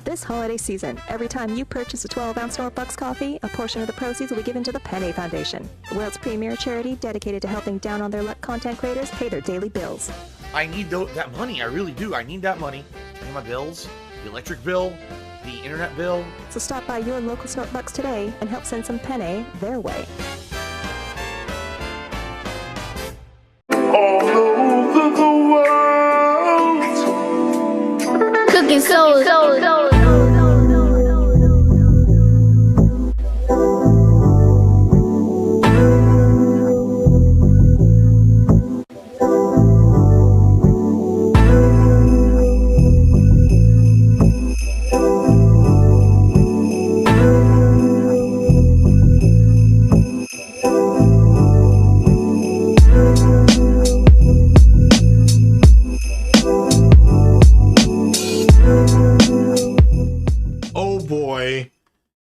This holiday season, every time you purchase a 12-ounce SnortBucks coffee, a portion of the proceeds will be given to the Penny Foundation, the world's premier charity dedicated to helping down-on-their-luck content creators pay their daily bills. I need that money. I really do. I need that money. I need my bills, the electric bill, the internet bill. So stop by your local SnortBucks today and help send some penny their way. All over the world, cooking souls.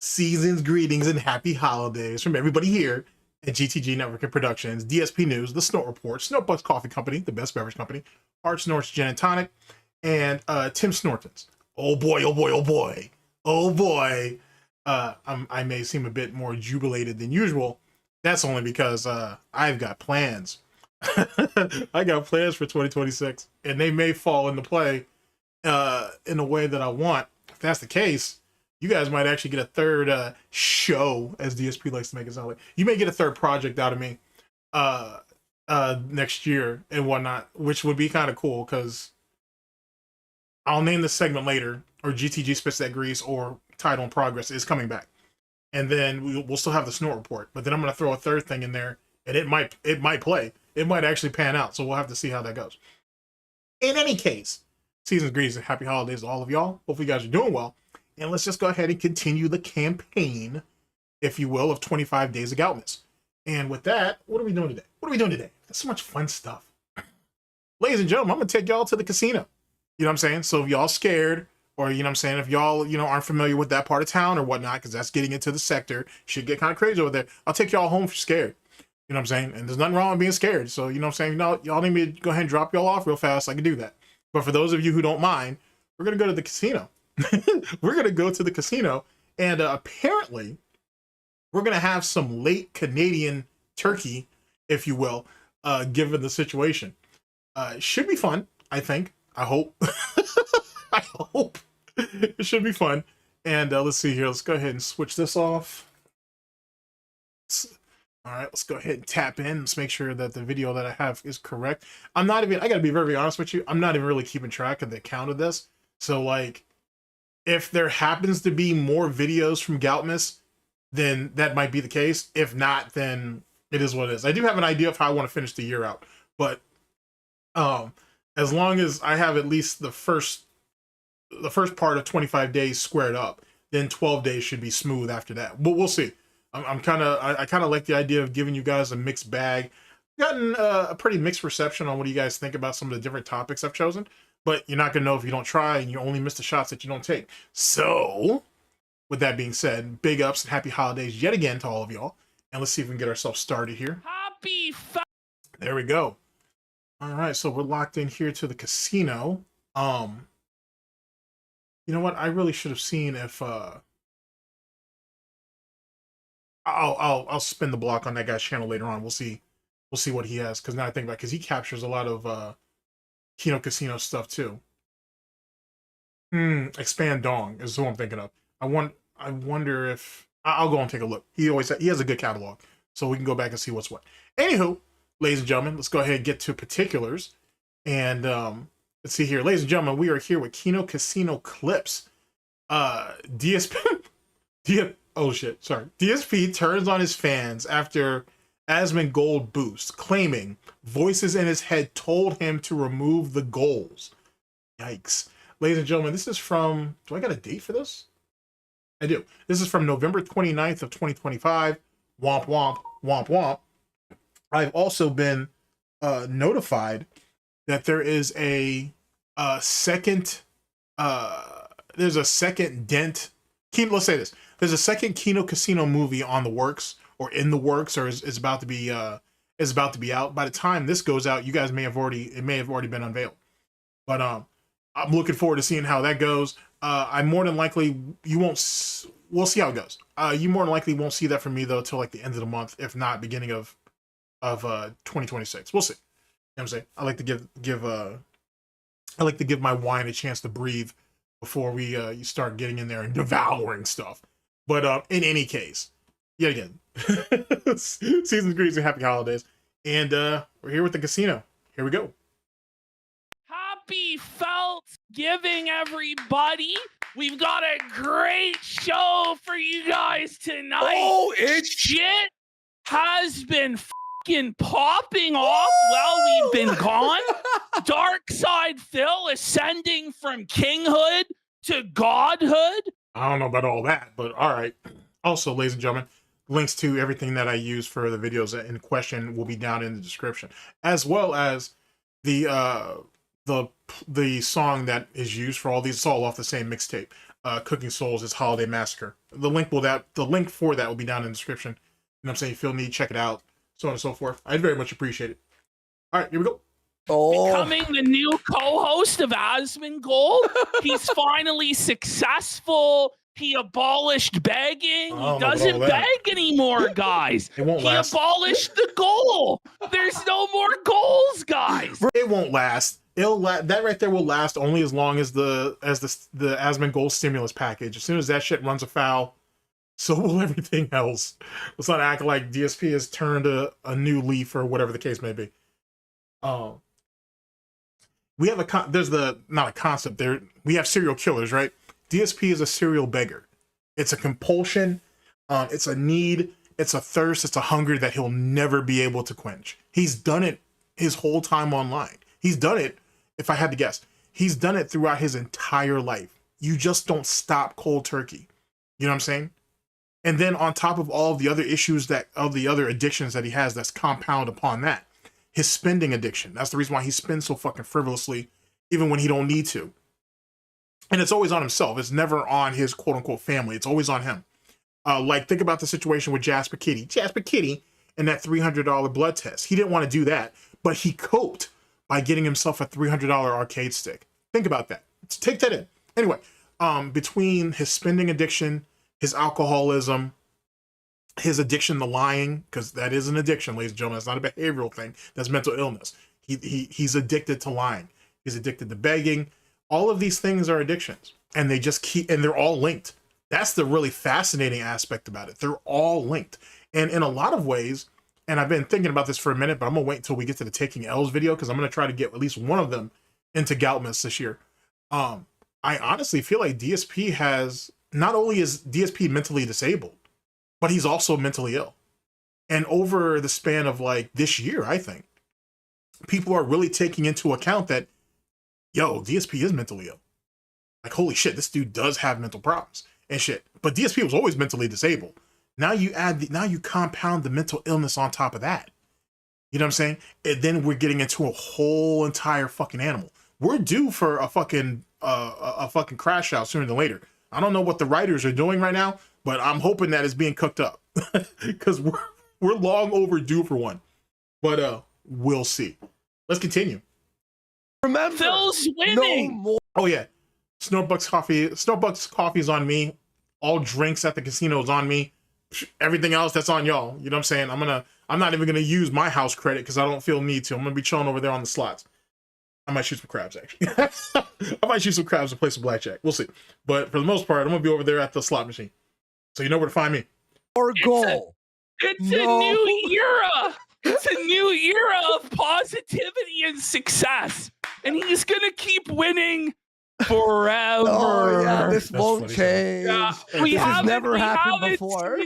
Season's greetings and happy holidays from everybody here at GTG Network and Productions, DSPNEWS, the Snort Report, SnortBucks Coffee Company, the best beverage company, Art Snorts Gin and Tonic, and Tim Snortons. Oh boy, oh boy, oh boy, oh boy. I may seem a bit more jubilated than usual. That's only because I've got plans. I got plans for 2026, and they may fall into play in a way that I want. If that's the case, you guys might actually get a third show, as DSP likes to make it sound like. You may get a third project out of me next year and whatnot, which would be kind of cool, because I'll name this segment later, or GTG Spits That Grease, or Title in Progress is coming back. And then we'll still have the Snort Report, but then I'm going to throw a third thing in there, and it might play. It might actually pan out, so we'll have to see how that goes. In any case, season's greetings and happy holidays to all of y'all. Hopefully you guys are doing well. And let's just go ahead and continue the campaign, if you will, of 25 Days of Goutmas. And with that, what are we doing today? What are we doing today? There's so much fun stuff. Ladies and gentlemen, I'm going to take y'all to the casino. You know what I'm saying? So if y'all scared, or, you know what I'm saying, if y'all, aren't familiar with that part of town or whatnot, because that's getting into the sector, shit get kind of crazy over there, I'll take y'all home if you're scared. You know what I'm saying? And there's nothing wrong with being scared. So, you know what I'm saying? Y'all need me to go ahead and drop y'all off real fast. I can do that. But for those of you who don't mind, we're going to go to the casino. We're going to go to the casino, and apparently we're going to have some late Canadian turkey, if you will, given the situation. It should be fun, I think. I hope. I hope. It should be fun. And let's see here. Let's go ahead and switch this off. All right, let's go ahead and tap in. Let's make sure that the video that I have is correct. I got to be very honest with you. I'm not even really keeping track of the count of this. So, like, if there happens to be more videos from Goutmas, then that might be the case. If not, then it is what it is. I do have an idea of how I want to finish the year out, but as long as I have at least the first part of 25 days squared up, then 12 days should be smooth after that. But we'll see. I kind of like the idea of giving you guys a mixed bag. I've gotten a pretty mixed reception on what you guys think about some of the different topics I've chosen. But you're not going to know if you don't try, and you only miss the shots that you don't take. So, with that being said, big ups and happy holidays yet again to all of y'all. And let's see if we can get ourselves started here. There we go. All right, so we're locked in here to the casino. You know what? I really should have seen if I'll spin the block on that guy's channel later on. We'll see what he has, because now I think about it, because he captures a lot of Kino Casino stuff too. Expand Dong is who I'm thinking of. I wonder if I'll go and take a look. He has a good catalog, so we can go back and see what's what. Anywho, ladies and gentlemen, let's go ahead and get to particulars. And let's see here, ladies and gentlemen, we are here with Kino Casino clips. DSP turns on his fans after Asmongold boost, claiming voices in his head told him to remove the goals. Yikes. Ladies and gentlemen, this is from, do I got a date for this? I do. This is from November 29th of 2025. Womp, womp, womp, womp. I've also been notified that there is a second dent. Let's say this. There's a second Kino Casino movie on the works, or in the works, or is about to be out. By the time this goes out, you guys it may have already been unveiled. But I'm looking forward to seeing how that goes. I more than likely you won't. We'll see how it goes. You more than likely won't see that from me though till like the end of the month, if not beginning of 2026. We'll see. You know what I'm saying? I like to give my wine a chance to breathe before we you start getting in there and devouring stuff. But in any case, yet again, season's greetings and happy holidays. And we're here with the casino. Here we go. Happy Felt-giving, everybody. We've got a great show for you guys tonight. Oh, it's shit has been fucking popping off while we've been gone. Dark Side Phil ascending from kinghood to godhood. I don't know about all that, but all right. Also, ladies and gentlemen, links to everything that I use for the videos in question will be down in the description, as well as the song that is used for all these. It's all off the same mixtape, Cooking Souls' It's Holiday Massacre. The link for that will be down in the description. You know what I'm saying? If you feel need, check it out, so on and so forth. I'd very much appreciate it. All right, here we go. Becoming the new co-host of Asmongold. He's finally successful. He abolished begging. He doesn't beg anymore, guys. It won't last. He abolished the goal. There's no more goals, guys. It won't last. That right there will last only as long as the Asmongold stimulus package. As soon as that shit runs afoul, so will everything else. Let's not act like DSP has turned a new leaf or whatever the case may be. We have not a concept there. We have serial killers, right? DSP is a serial beggar. It's a compulsion. It's a need. It's a thirst. It's a hunger that he'll never be able to quench. He's done it his whole time online. He's done it, if I had to guess, he's done it throughout his entire life. You just don't stop cold turkey. You know what I'm saying? And then on top of all of the other issues of the other addictions that he has, that's compound upon that. His spending addiction. That's the reason why he spends so fucking frivolously, even when he don't need to. And it's always on himself. It's never on his quote unquote family. It's always on him. Like, think about the situation with Jasper Kitty and that $300 blood test. He didn't want to do that, but he coped by getting himself a $300 arcade stick. Think about that. Take that in. Anyway, between his spending addiction, his alcoholism, his addiction to lying, because that is an addiction, ladies and gentlemen. It's not a behavioral thing. That's mental illness. He's addicted to lying. He's addicted to begging. All of these things are addictions, and they're all linked. That's the really fascinating aspect about it. They're all linked. And in a lot of ways, and I've been thinking about this for a minute, but I'm gonna wait until we get to the Taking L's video, because I'm gonna try to get at least one of them into Goutmas this year. I honestly feel like DSP not only is DSP mentally disabled, but he's also mentally ill. And over the span of like this year, I think people are really taking into account that, yo, DSP is mentally ill. Like, holy shit, this dude does have mental problems and shit. But DSP was always mentally disabled. Now you compound the mental illness on top of that. You know what I'm saying? And then we're getting into a whole entire fucking animal. We're due for a fucking crash out sooner than later. I don't know what the writers are doing right now, but I'm hoping that it's being cooked up, because we're long overdue for one. But we'll see. Let's continue. Remember, Phil's winning. No more. Oh yeah, SnortBucks coffee. SnortBucks coffee is on me. All drinks at the casino is on me. Everything else, that's on y'all. You know what I'm saying? I'm not even gonna use my house credit because I don't feel need to. I'm gonna be chilling over there on the slots. I might shoot some crabs, actually. I might shoot some crabs and play some blackjack. We'll see. But for the most part, I'm gonna be over there at the slot machine. So you know where to find me. Or goal. It's a new era. It's a new era of positivity and success. And he's gonna keep winning forever. Oh yeah, this That's won't funny. change. Yeah, This has never happened before.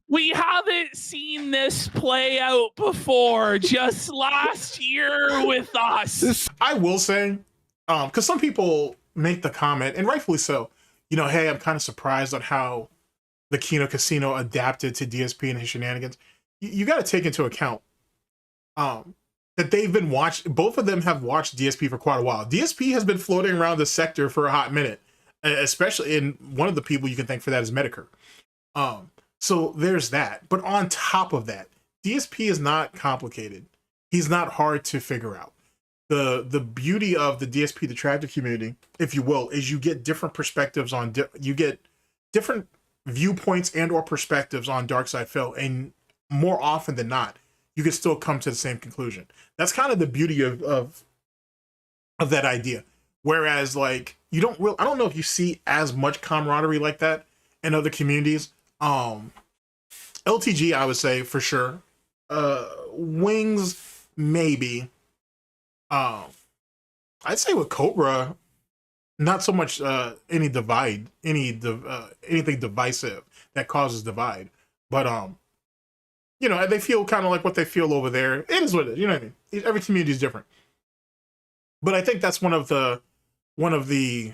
We haven't seen this play out before. Just last year with us. I will say, because some people make the comment, and rightfully so, you know, hey, I'm kind of surprised on how the Kino Casino adapted to DSP and his shenanigans. You got to take into account that they've been both of them have watched DSP for quite a while. DSP has been floating around the sector for a hot minute, especially in one of the people you can thank for that is Medicare. So there's that. But on top of that, DSP is not complicated. He's not hard to figure out. the beauty of the DSP detractor community, if you will, is you get different perspectives on you get different viewpoints and or perspectives on Darkside Phil, and more often than not, you can still come to the same conclusion. That's kind of the beauty of that idea. Whereas, like, I don't know if you see as much camaraderie like that in other communities. LTG, I would say for sure. Wings, maybe. I'd say with Cobra, not so much anything divisive that causes divide, but you know, they feel kind of like what they feel over there. It is what it is. You know what I mean? Every community is different. But I think that's one of the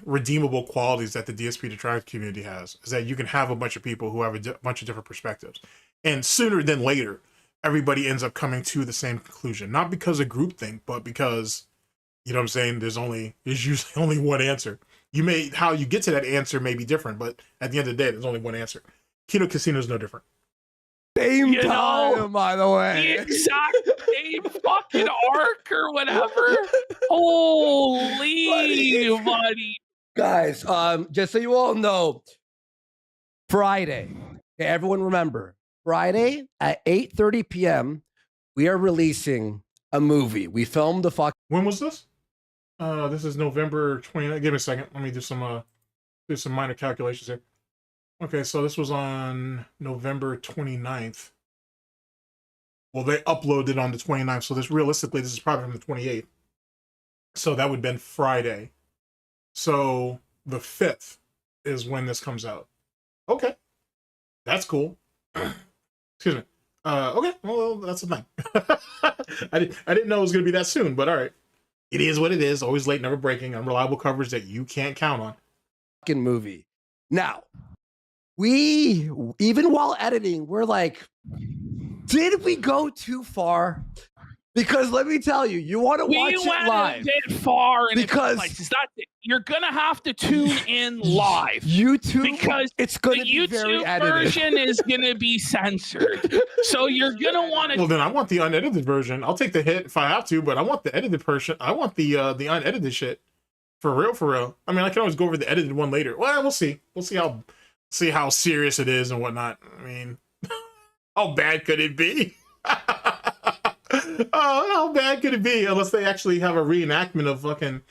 redeemable qualities that the DSP detractor community has, is that you can have a bunch of people who have a bunch of different perspectives, and sooner than later, everybody ends up coming to the same conclusion. Not because of groupthink, but because, you know what I'm saying, there's usually only one answer. How you get to that answer may be different, but at the end of the day, there's only one answer. Kino Casino is no different. Same time, by the way. The exact same fucking arc or whatever. Holy buddy. Guys, just so you all know, Friday, okay, everyone remember, Friday at 8:30 p.m., we are releasing a movie. We filmed the fuck. When was this? This is November 29th. Give me a second. Let me do some minor calculations here. Okay, so this was on November 29th. Well, they uploaded on the 29th, so this is probably from the 28th. So that would have been Friday. So the 5th is when this comes out. Okay. That's cool. Excuse me. Okay, well, that's the thing. I didn't know it was going to be that soon, but all right. It is what it is. Always late, never breaking. Unreliable coverage that you can't count on. Fucking movie. Now, we, even while editing, we're like, did we go too far? Because let me tell you, you want to watch it live. We went a bit far in because places. You're gonna have to tune in live. YouTube, because it's going to be very YouTube edited. version is gonna be censored. So you're gonna want to. Well, then I want the unedited version. I'll take the hit if I have to, but I want the edited version. I want the unedited shit. For real, for real. I mean, I can always go over the edited one later. Well, we'll see. We'll see how serious it is and whatnot. I mean, how bad could it be? Oh, how bad could it be? Unless they actually have a reenactment of fucking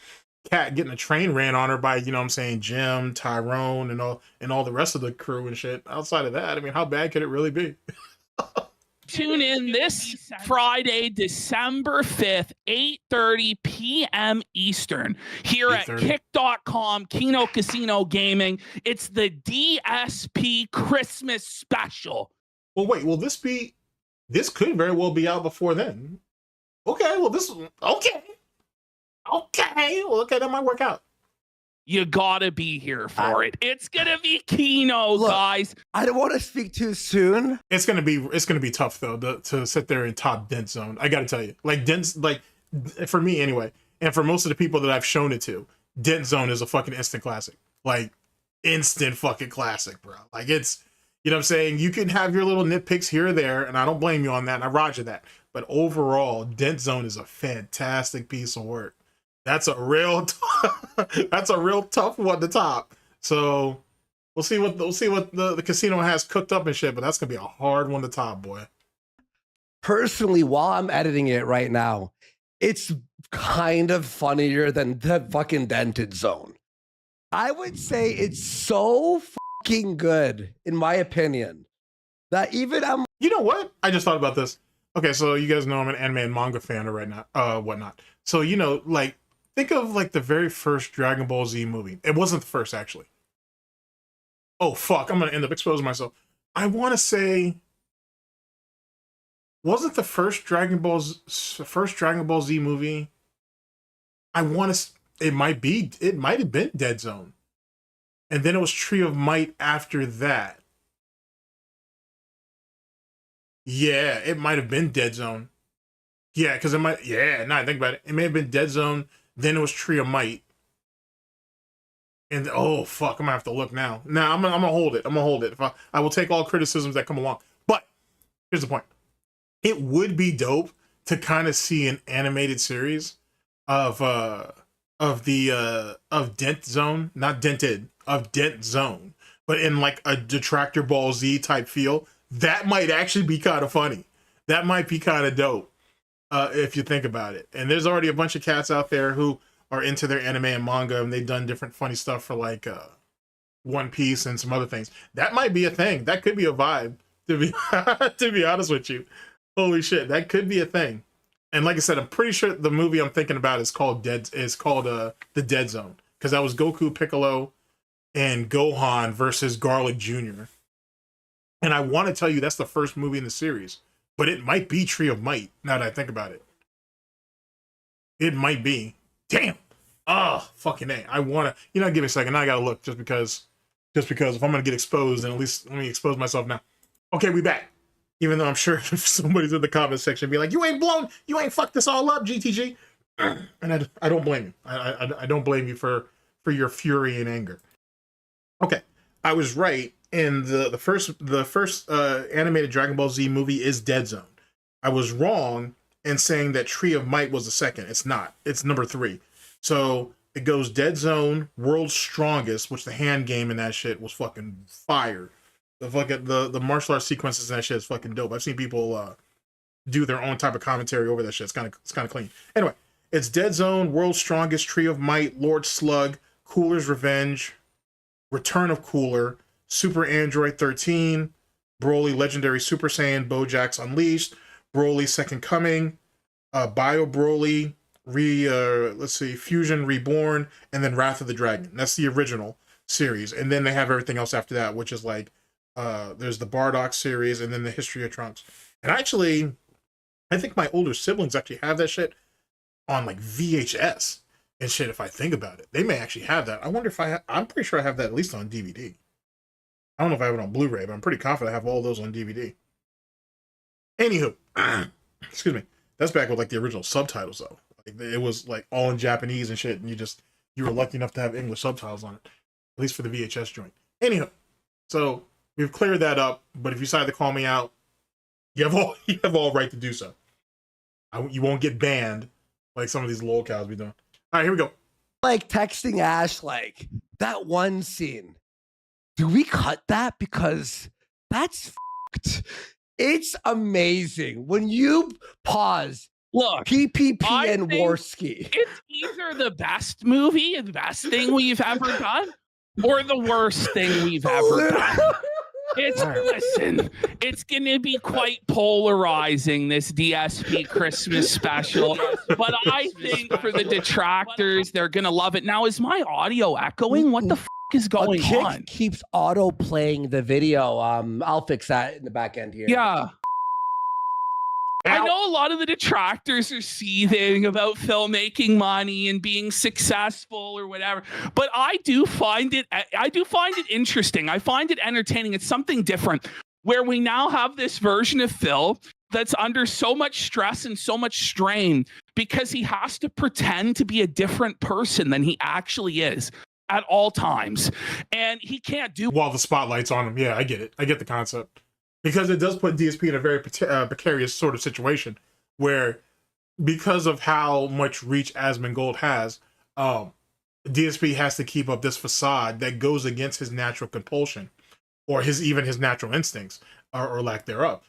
Cat getting a train ran on her by, you know what I'm saying, Jim, Tyrone, and all the rest of the crew and shit. Outside of that, I mean, how bad could it really be? Tune in this Friday, December 5th, 8:30 p.m. Eastern, here at kick.com, Kino Casino Gaming. It's the DSP Christmas special. Well, wait, will this could very well be out before then. Okay, well, okay. Well, okay, that might work out. You gotta be here for it. It's gonna be Kino, Look, guys. I don't want to speak too soon. It's gonna be tough though to sit there and top Dent Zone. I gotta tell you, like for me anyway, and for most of the people that I've shown it to, Dent Zone is a fucking instant classic. Like instant fucking classic, bro. Like it's, you know what I'm saying? You can have your little nitpicks here or there, and I don't blame you on that, and I roger that. But overall, Dent Zone is a fantastic piece of work. That's a real tough one to top. So we'll see what the casino has cooked up and shit, but that's gonna be a hard one to top, boy. Personally, while I'm editing it right now, it's kind of funnier than the fucking Dented Zone. I would say it's so fucking good, in my opinion, that even I'm. You know what? I just thought about this. Okay, so you guys know I'm an anime and manga fan right now, whatnot. So, you know, like, think of like the very first Dragon Ball Z movie. It wasn't the first, actually. Oh fuck! I'm gonna end up exposing myself. I want to say, wasn't the first Dragon Ball Z movie? I want to. It might have been Dead Zone, and then it was Tree of Might after that. Yeah, it might have been Dead Zone. Yeah, because it might. Yeah, now I think about it, it may have been Dead Zone. Then it was Tree of Might. And oh fuck, I'm gonna have to look now. Now I'm gonna hold it. I'm gonna hold it. If I will take all criticisms that come along. But here's the point: it would be dope to kind of see an animated series of Dent Zone, not Dented, of Dent Zone, but in like a Detractor Ball Z type feel. That might actually be kind of funny. That might be kind of dope if you think about it. And there's already a bunch of cats out there who are into their anime and manga, and they've done different funny stuff for like One Piece and some other things. That might be a thing. That could be a vibe. To be to be honest with you, holy shit, that could be a thing. And like I said, I'm pretty sure the movie I'm thinking about is called The Dead Zone, because that was Goku, Piccolo, and Gohan versus Garlic Jr. And I want to tell you that's the first movie in the series, but it might be Tree of Might. Now that I think about it, it might be. Damn. Oh, fucking A. I want to. You know, give me a second. Now I gotta look just because if I'm gonna get exposed, then at least let me expose myself now. Okay, we back. Even though I'm sure if somebody's in the comment section be like, you ain't fucked this all up, GTG. And I don't blame you. I don't blame you for your fury and anger. Okay, I was right. And the first animated Dragon Ball Z movie is Dead Zone. I was wrong in saying that Tree of Might was the second. It's not. It's number 3. So it goes Dead Zone, World's Strongest, which the hand game in that shit was fucking fire. The martial arts sequences in that shit is fucking dope. I've seen people do their own type of commentary over that shit. It's kind of clean. Anyway, it's Dead Zone, World's Strongest, Tree of Might, Lord Slug, Cooler's Revenge, Return of Cooler, Super Android 13, Broly Legendary Super Saiyan, Bojack's Unleashed, Broly Second Coming, Bio Broly, Fusion Reborn, and then Wrath of the Dragon. That's the original series. And then they have everything else after that, which is like, there's the Bardock series, and then the History of Trunks. And actually, I think my older siblings actually have that shit on like VHS and shit, if I think about it. They may actually have that. I wonder if I'm pretty sure I have that at least on DVD. I don't know if I have it on Blu-ray, but I'm pretty confident I have all those on DVD. Anywho, excuse me. That's back with like the original subtitles though. Like, it was like all in Japanese and shit, and you were lucky enough to have English subtitles on it, at least for the VHS joint. Anywho, so we've cleared that up. But if you decide to call me out, you have all right to do so. You won't get banned like some of these lol cows be doing. All right, here we go. Like texting Ash, like that one scene. Do we cut that? Because that's fucked. It's amazing. When you pause, look, PPP and Warski. It's either the best movie, the best thing we've ever done, or the worst thing we've ever done. Listen, it's going to be quite polarizing, this DSP Christmas special, but I think for the detractors, they're going to love it. Now, is my audio echoing? What the f is going on? Keeps auto playing the video. I'll fix that in the back end here. Yeah. I know a lot of the detractors are seething about filmmaking money and being successful or whatever, but I do find it interesting. I find it entertaining. It's something different where we now have this version of Phil that's under so much stress and so much strain because he has to pretend to be a different person than he actually is at all times. And he can't do while the spotlight's on him. Yeah, I get it. I get the concept. Because it does put DSP in a very precarious sort of situation where, because of how much reach Asmongold has, DSP has to keep up this facade that goes against his natural compulsion or even his natural instincts or lack thereof.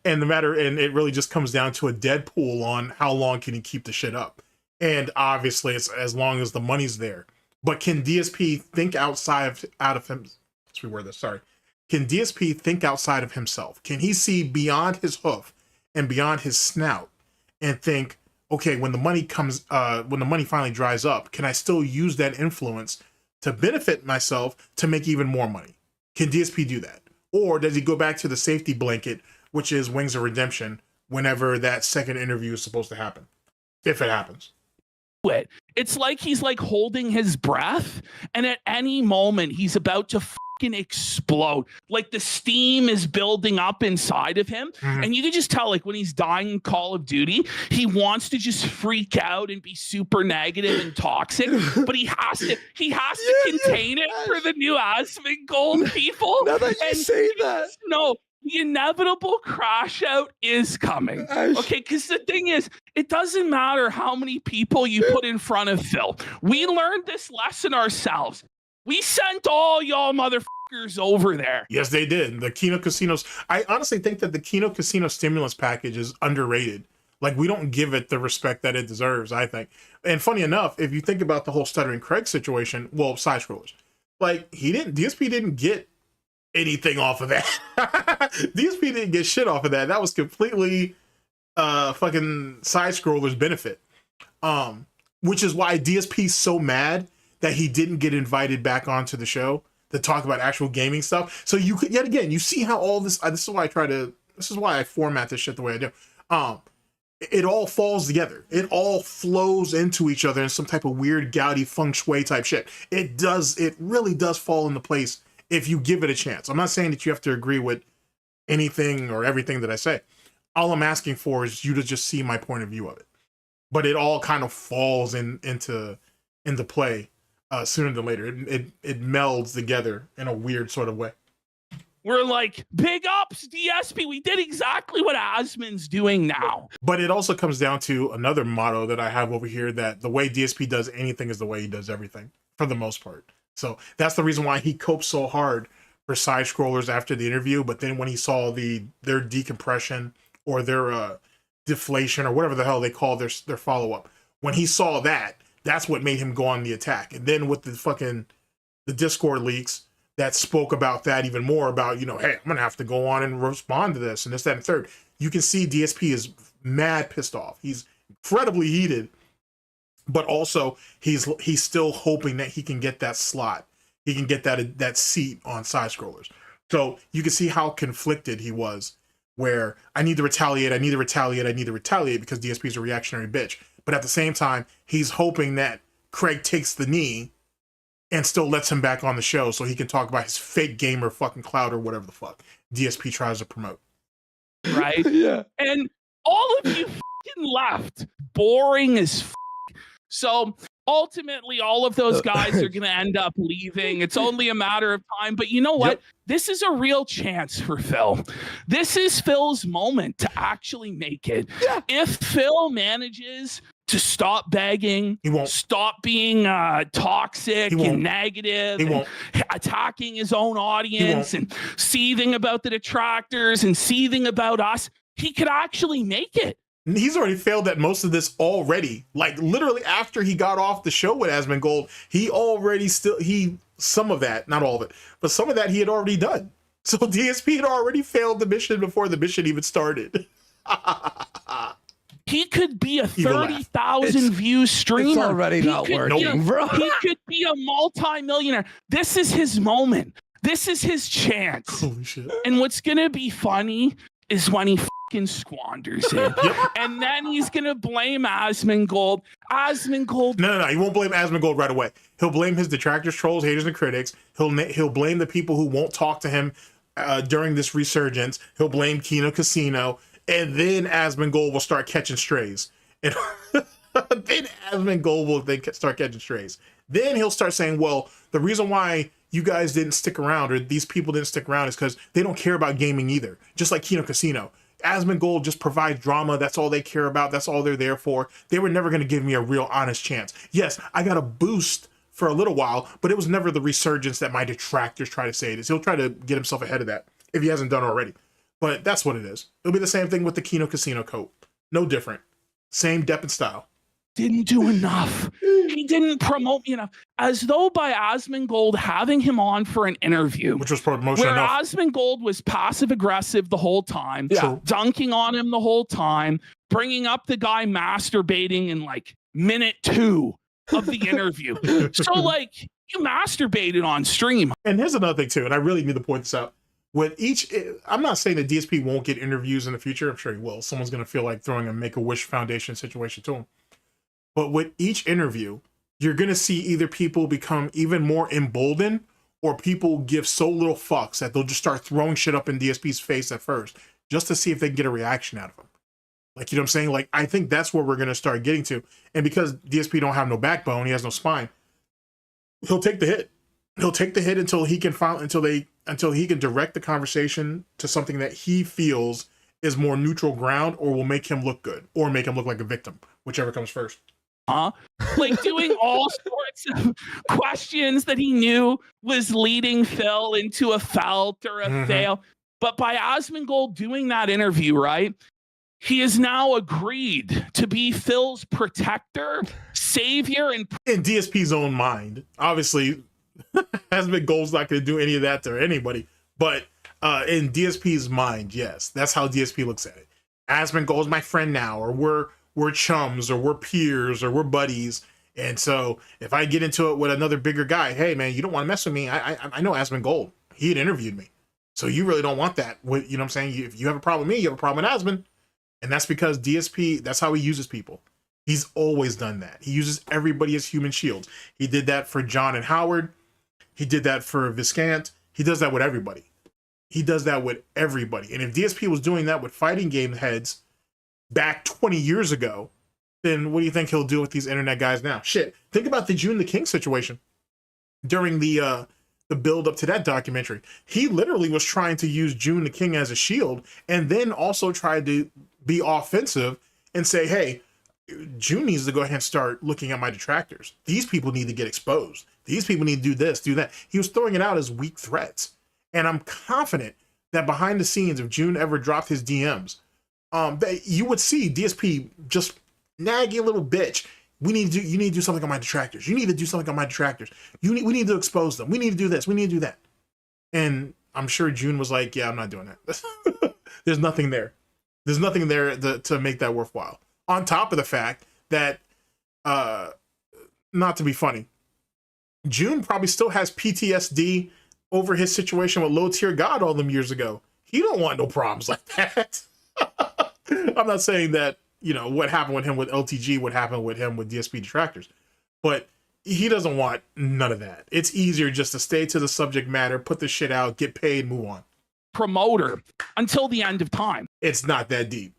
And it really just comes down to a dead pool on how long can he keep the shit up. And obviously it's as long as the money's there. But can DSP think outside of him? Let's reword this, sorry. Can DSP think outside of himself? Can he see beyond his hoof and beyond his snout and think, okay, when the money finally dries up, can I still use that influence to benefit myself to make even more money? Can DSP do that? Or does he go back to the safety blanket, which is Wings of Redemption, whenever that second interview is supposed to happen? If it happens. It's like he's like holding his breath, and at any moment he's about to fucking explode. Like the steam is building up inside of him, and you can just tell, like when he's dying in Call of Duty, he wants to just freak out and be super negative and toxic, but he has to contain it for the new Asmongold people. Now that you say that, no. the inevitable crash out is coming. Okay, because the thing is, it doesn't matter how many people you put in front of Phil. We learned this lesson ourselves. We sent all y'all motherfuckers over there. Yes, they did. The Kino casinos. I honestly think that the Kino casino stimulus package is underrated. Like, we don't give it the respect that it deserves, I think. And funny enough, if you think about the whole Stuttering Craig situation, well, side scrollers, like, DSP didn't get anything off of that. DSP didn't get shit off of that. That was completely fucking side scrollers benefit. Which is why DSP's so mad that he didn't get invited back onto the show to talk about actual gaming stuff. So you could, yet again, you see how all this is why I format this shit the way I do. It all falls together. It all flows into each other in some type of weird gouty feng shui type shit. It really does fall into place if you give it a chance. I'm not saying that you have to agree with anything or everything that I say. All I'm asking for is you to just see my point of view of it. But it all kind of falls into play sooner than later. It melds together in a weird sort of way. We're like, big ups, DSP. We did exactly what Asmon's doing now. But it also comes down to another motto that I have over here, that the way DSP does anything is the way he does everything, for the most part. So that's the reason why he coped so hard for side scrollers after the interview. But then when he saw their decompression or their deflation or whatever the hell they call their follow-up, when he saw that, that's what made him go on the attack. And then with the Discord leaks that spoke about that even more, about, hey, I'm gonna have to go on and respond to this and this, that, and third. You can see DSP is mad pissed off. He's incredibly heated, but also he's still hoping that he can get that slot. He can get that seat on side scrollers. So you can see how conflicted he was, where I need to retaliate because DSP is a reactionary bitch. But at the same time, he's hoping that Craig takes the knee and still lets him back on the show so he can talk about his fake gamer fucking clout or whatever the fuck DSP tries to promote. Right? Yeah. And all of you fucking left. Boring as f. So ultimately, all of those guys are going to end up leaving. It's only a matter of time. But you know what? Yep. This is a real chance for Phil. This is Phil's moment to actually make it. Yeah. If Phil manages to stop begging, he won't. Stop being toxic and negative, and attacking his own audience and seething about the detractors and seething about us, he could actually make it. He's already failed at most of this already. Like, literally after he got off the show with Asmongold, some of that, not all of it, but some of that he had already done. So DSP had already failed the mission before the mission even started. He could be a 30,000 view streamer. It's already not working, bro. He could be a multi-millionaire. This is his moment. This is his chance. Holy shit. And what's going to be funny is when he fucking squanders it. And then he's going to blame Asmongold. No. He won't blame Asmongold right away. He'll blame his detractors, trolls, haters, and critics. He'll blame the people who won't talk to him during this resurgence. He'll blame Kino Casino. And then Asmongold will start catching strays. And then Asmongold will start catching strays. Then he'll start saying, well, the reason why you guys didn't stick around, or these people didn't stick around, is because they don't care about gaming either. Just like Kino Casino. Asmongold just provides drama. That's all they care about. That's all they're there for. They were never going to give me a real honest chance. Yes, I got a boost for a little while, but it was never the resurgence that my detractors try to say it is. He'll try to get himself ahead of that if he hasn't done already. But that's what it is. It'll be the same thing with the Kino Casino coat. No different. Same depth and style. Didn't do enough. He didn't promote me enough. As though by Asmongold having him on for an interview, which was promotion where enough. Asmongold was passive aggressive the whole time, dunking on him the whole time, bringing up the guy masturbating in like minute 2 of the interview. So like, you masturbated on stream. And here's another thing too, and I really need to point this out. I'm not saying that DSP won't get interviews in the future. I'm sure he will. Someone's going to feel like throwing a Make-A-Wish Foundation situation to him. But with each interview, you're going to see either people become even more emboldened, or people give so little fucks that they'll just start throwing shit up in DSP's face at first, just to see if they can get a reaction out of him. Like, you know what I'm saying? Like, I think that's where we're going to start getting to. And because DSP don't have no backbone, he has no spine, he'll take the hit. He'll take the hit until he can until they until he can direct the conversation to something that he feels is more neutral ground or will make him look good or make him look like a victim, whichever comes first. Like doing all sorts of questions that he knew was leading Phil into a felt or a fail. But by Asmongold doing that interview, right, he has now agreed to be Phil's protector, savior, and in DSP's own mind. Obviously, Asmongold's not going to do any of that to anybody, but in DSP's mind, yes, that's how DSP looks at it. Asmongold's my friend now, or we're chums, or we're peers, or we're buddies. And so if I get into it with another bigger guy, hey man, you don't want to mess with me. I know Asmongold. He had interviewed me. So you really don't want that. You know what I'm saying? If you have a problem with me, you have a problem with Asmon. And that's because DSP, that's how he uses people. He's always done that. He uses everybody as human shields. He did that for John and Howard. He did that for Viscant. He does that with everybody. He does that with everybody. And if DSP was doing that with fighting game heads back 20 years ago, then what do you think he'll do with these internet guys now? Shit, think about the June the King situation during the build up to that documentary. He literally was trying to use June the King as a shield, and then also tried to be offensive and say, hey, June needs to go ahead and start looking at my detractors. These people need to get exposed. These people need to do this, do that. He was throwing it out as weak threats. And I'm confident that behind the scenes, if June ever dropped his DMs, that you would see DSP just naggy little bitch. You need to do something on my detractors. You need to do something on my detractors. We need to expose them. We need to do this. We need to do that. And I'm sure June was like, yeah, I'm not doing that. There's nothing there. There's nothing there to make that worthwhile. On top of the fact that, not to be funny, June probably still has PTSD over his situation with low tier God all them years ago. He don't want no problems like that. I'm not saying that, you know, what happened with him with LTG would happen with him with DSP detractors, but he doesn't want none of that. It's easier just to stay to the subject matter, put the shit out, get paid, move on. Promoter until the end of time. It's not that deep.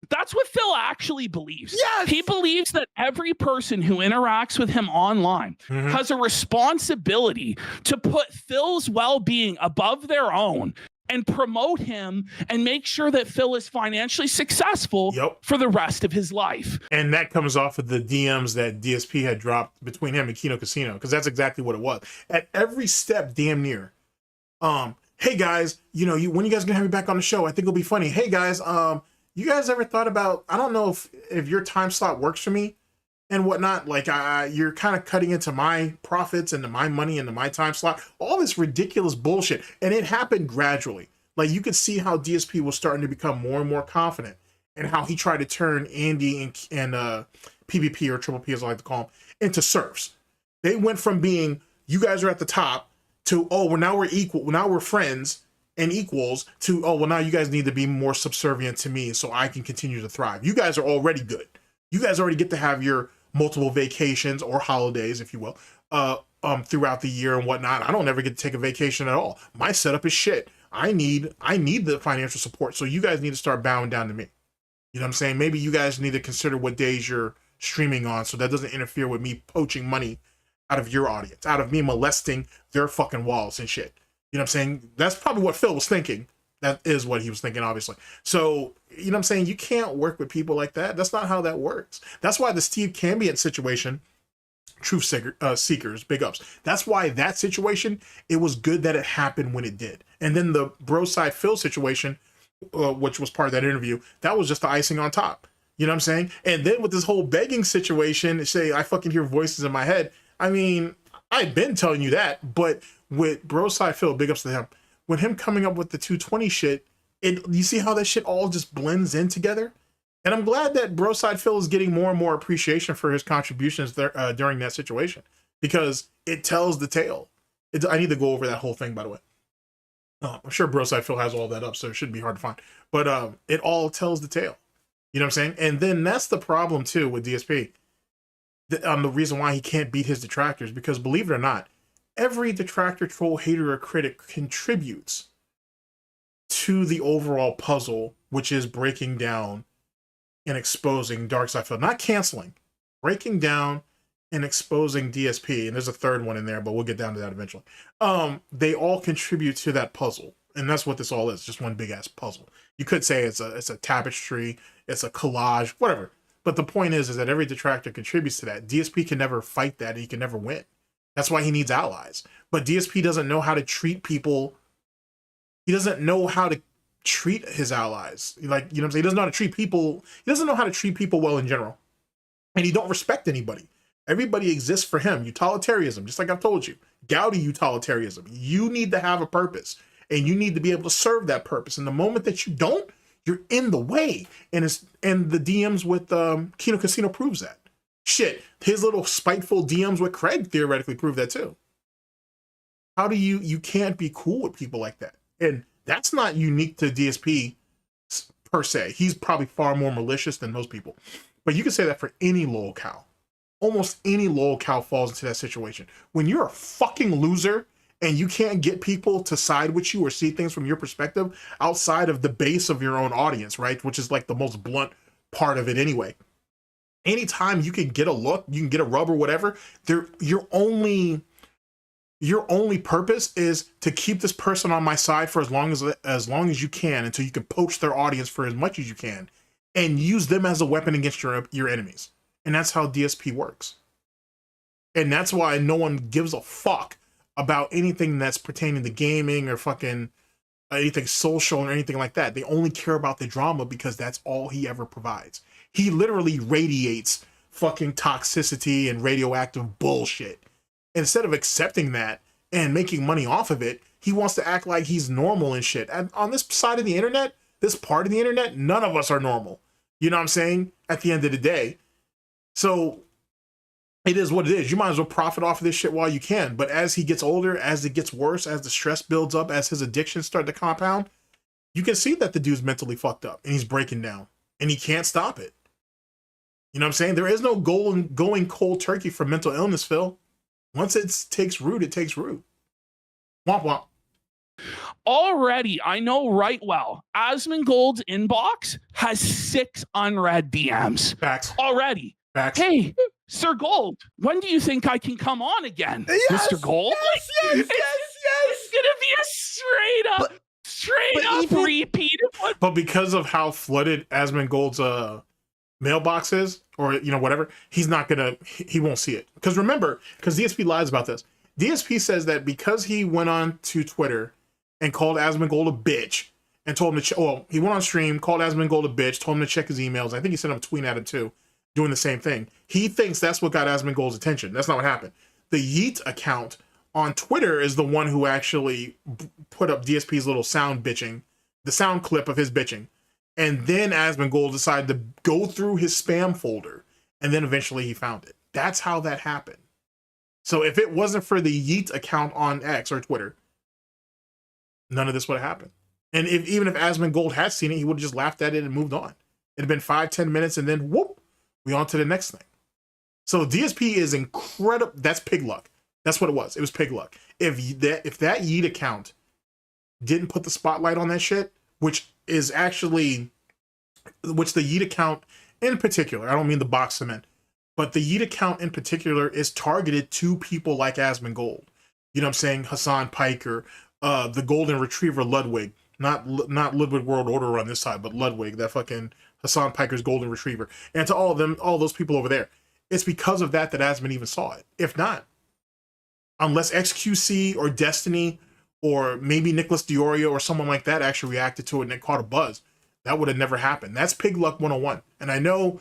That's what Phil actually believes. Yes! He believes that every person who interacts with him online has a responsibility to put Phil's well-being above their own and promote him and make sure that Phil is financially successful for the rest of his life. And that comes off of the DMs that DSP had dropped between him and Kino Casino, because that's exactly what it was. At every step, damn near. Hey guys, you know, when you guys gonna have me back on the show? I think it'll be funny. Hey guys, you guys ever thought about, I don't know if your time slot works for me and whatnot, like you're kind of cutting into my profits and my money into my time slot, all this ridiculous bullshit. And it happened gradually. Like you could see how DSP was starting to become more and more confident, and how he tried to turn Andy and PvP, or Triple P as I like to call them, into serfs. They went from being, you guys are at the top, to, oh, well, now we're equal, now we're friends and equals, to, oh, well, now you guys need to be more subservient to me so I can continue to thrive. You guys are already good. You guys already get to have your multiple vacations or holidays, if you will, throughout the year and whatnot. I don't ever get to take a vacation at all. My setup is shit. I need the financial support. So you guys need to start bowing down to me. You know what I'm saying? Maybe you guys need to consider what days you're streaming on, so that doesn't interfere with me poaching money out of your audience, out of me molesting their fucking walls and shit. You know what I'm saying? That's probably what Phil was thinking. That is what he was thinking, obviously. So, you know what I'm saying? You can't work with people like that. That's not how that works. That's why the Steve Cambiant situation, Truth Seekers, big ups. That's why that situation, it was good that it happened when it did. And then the Broside Phil situation, which was part of that interview, that was just the icing on top. You know what I'm saying? And then with this whole begging situation, say, I fucking hear voices in my head. I mean, I've been telling you that, but with Broside Phil, big ups to him, with him coming up with the 220 shit, you see how that shit all just blends in together? And I'm glad that Broside Phil is getting more and more appreciation for his contributions there, during that situation, because it tells the tale. I need to go over that whole thing, by the way. I'm sure Broside Phil has all that up, so it shouldn't be hard to find. But it all tells the tale. You know what I'm saying? And then that's the problem, too, with DSP. The reason why he can't beat his detractors, because believe it or not, every detractor, troll, hater, or critic contributes to the overall puzzle, which is breaking down and exposing Dark Side Phil. Not canceling, breaking down in exposing DSP, and there's a third one in there, but we'll get down to that eventually. They all contribute to that puzzle, and that's what this all is, just one big ass puzzle. You could say it's a tapestry, it's a collage, whatever. But the point is that every detractor contributes to that. DSP can never fight that, and he can never win. That's why he needs allies. But DSP doesn't know how to treat people. He doesn't know how to treat his allies. Like, you know what I'm saying? He doesn't know how to treat people. He doesn't know how to treat people well in general. And he don't respect anybody. Everybody exists for him. Utilitarianism, just like I've told you. Gouty utilitarianism. You need to have a purpose. And you need to be able to serve that purpose. And the moment that you don't, you're in the way. And the DMs with Kino Casino proves that. Shit, his little spiteful DMs with Craig theoretically prove that too. How do you can't be cool with people like that? And that's not unique to DSP per se. He's probably far more malicious than most people. But you can say that for any lolcow. Almost any lolcow falls into that situation. When you're a fucking loser and you can't get people to side with you or see things from your perspective outside of the base of your own audience, right? Which is like the most blunt part of it anyway. Anytime you can get a look, you can get a rub or whatever, your only purpose is to keep this person on my side for as long as you can, until you can poach their audience for as much as you can and use them as a weapon against your enemies. And that's how DSP works. And that's why no one gives a fuck about anything that's pertaining to gaming or fucking anything social or anything like that. They only care about the drama because that's all he ever provides. He literally radiates fucking toxicity and radioactive bullshit. Instead of accepting that and making money off of it, he wants to act like he's normal and shit. And on this side of the internet, this part of the internet, none of us are normal. You know what I'm saying? At the end of the day. So it is what it is. You might as well profit off of this shit while you can. But as he gets older, as it gets worse, as the stress builds up, as his addictions start to compound, you can see that the dude's mentally fucked up and he's breaking down and he can't stop it. You know what I'm saying? There is no going cold turkey for mental illness, Phil. Once it takes root, it takes root. Womp womp. Already, I know right well, Asmongold's inbox has 6 unread DMs. Facts. Already. Facts. Hey, Sir Gold, when do you think I can come on again? Yes, Mr. Gold? yes. It's going to be a straight up repeat of what. But because of how flooded Asmongold's mailbox is, or whatever, he won't see it. Because remember, because DSP lies about this. DSP says that because he went on to Twitter and called Asmongold a bitch and told him to he went on stream, called Asmongold a bitch, told him to check his emails. I think he sent him a tweet at him too, doing the same thing. He thinks that's what got Asmongold's attention. That's not what happened. The Yeet account on Twitter is the one who actually put up DSP's little sound bitching, the sound clip of his bitching. And then Asmongold decided to go through his spam folder, and then eventually he found it. That's how that happened. So if it wasn't for the Yeet account on X or Twitter, none of this would have happened. And even if Asmongold had seen it, he would have just laughed at it and moved on. It'd been 5-10 minutes, and then whoop, we on to the next thing. So DSP is incredible. That's pig luck. That's what it was. It was pig luck. If that Yeet account didn't put the spotlight on that shit, which the Yeet account in particular, I don't mean the box cement, but the Yeet account in particular is targeted to people like Asmongold. You know what I'm saying? Hassan Piker, the golden retriever Ludwig, not Ludwig World Order on this side, but Ludwig, that fucking Hassan Piker's golden retriever. And to all of them, all those people over there. It's because of that Asmon even saw it. If not, unless XQC or Destiny or maybe Nicholas Diorio or someone like that actually reacted to it and it caught a buzz, that would have never happened. That's pig luck 101. And I know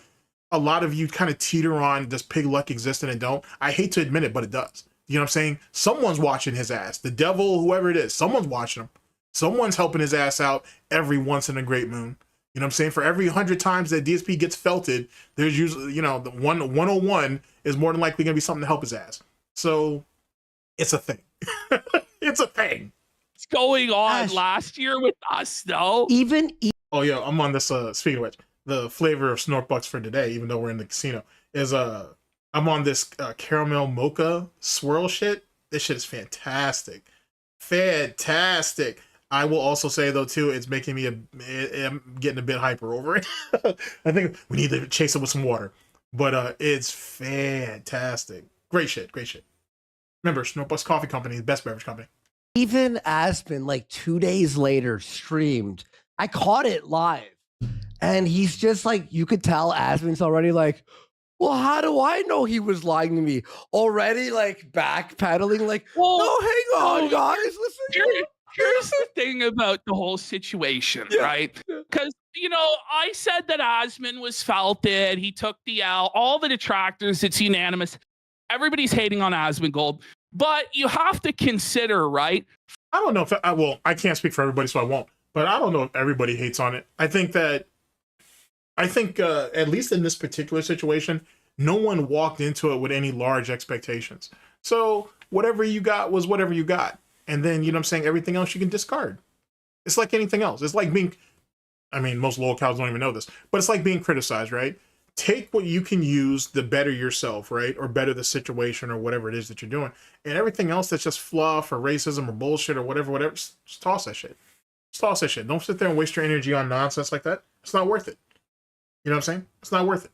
a lot of you kind of teeter on, does pig luck exist and it don't? I hate to admit it, but it does. You know what I'm saying? Someone's watching his ass. The devil, whoever it is, someone's watching him. Someone's helping his ass out every once in a great moon. You know what I'm saying? For every 100 times that DSP gets felted, there's usually, the 101 is more than likely going to be something to help his ass. So it's a thing. It's a thing. What's going on Ash. last year with us, though? Oh, yeah, I'm on this, speaking of which, the flavor of SnortBucks for today, even though we're in the casino, is, I'm on this caramel mocha swirl shit. This shit is fantastic. Fantastic. I will also say, though, too, it's making me I'm getting a bit hyper over it. I think we need to chase it with some water. But it's fantastic. Great shit. Great shit. Remember, SnortBucks Coffee Company, the best beverage company. Even Aspen, like 2 days later, streamed. I caught it live. And he's just like, you could tell Aspen's already like, well, how do I know he was lying to me? Already like backpedaling, like, Well, no, hang on, guys. Listen. Here's the thing about the whole situation, right? Because, you know, I said that Asmon was felted. He took the L. All the detractors, it's unanimous. Everybody's hating on Asmongold. But you have to consider, right? I don't know if I can't speak for everybody, so I won't. But I don't know if everybody hates on it. I think at least in this particular situation, no one walked into it with any large expectations. So whatever you got was whatever you got. And then, you know what I'm saying, everything else you can discard. It's like anything else. It's like being, I mean, most lolcows don't even know this, but it's like being criticized, right? Take what you can use to better yourself, right? Or better the situation or whatever it is that you're doing. And everything else that's just fluff or racism or bullshit or whatever, just toss that shit. Just toss that shit. Don't sit there and waste your energy on nonsense like that. It's not worth it. You know what I'm saying? It's not worth it.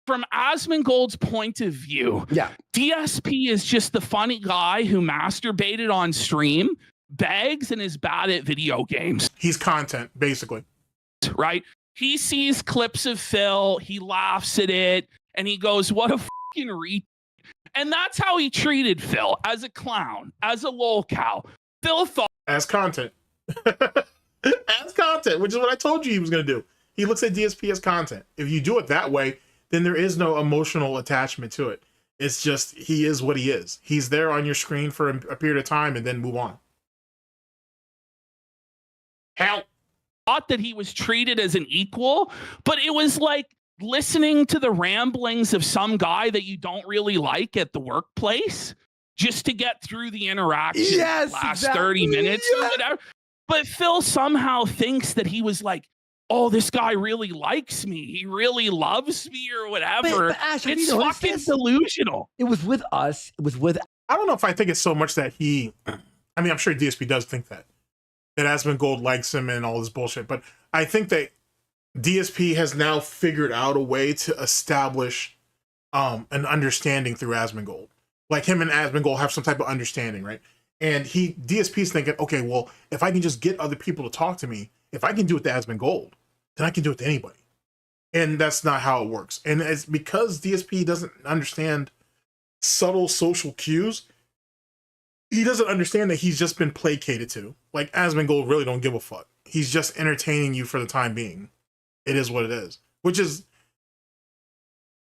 From Asmongold's point of view, Yeah. DSP is just the funny guy who masturbated on stream, begs, and is bad at video games. He's content, basically. Right? He sees clips of Phil, he laughs at it, and he goes, what a fucking re. And that's how he treated Phil, as a clown, as a lolcow. Phil thought As content. As content, which is what I told you he was going to do. He looks at DSP as content. If you do it that way, then there is no emotional attachment to it. It's just, he is what he is. He's there on your screen for a period of time and then move on. Hell. that he was treated as an equal, but it was like listening to the ramblings of some guy that you don't really like at the workplace just to get through the interaction. Yes, last exactly. 30 minutes or whatever. But Phil somehow thinks that he was like, oh, this guy really likes me. He really loves me or whatever. But Ash, have it's you noticed fucking this? delusional. It was with us. It was with. I don't know if I think it's so much that he, I mean, I'm sure DSP does think that Asmongold likes him and all this bullshit, but I think that DSP has now figured out a way to establish an understanding through Asmongold. Like him and Asmongold have some type of understanding, right? And DSP's thinking, okay, well, if I can just get other people to talk to me, if I can do it to Asmongold, then I can do it to anybody. And that's not how it works. And it's because DSP doesn't understand subtle social cues, he doesn't understand that he's just been placated to. Like, Asmongold really don't give a fuck. He's just entertaining you for the time being. It is what it is. Which is,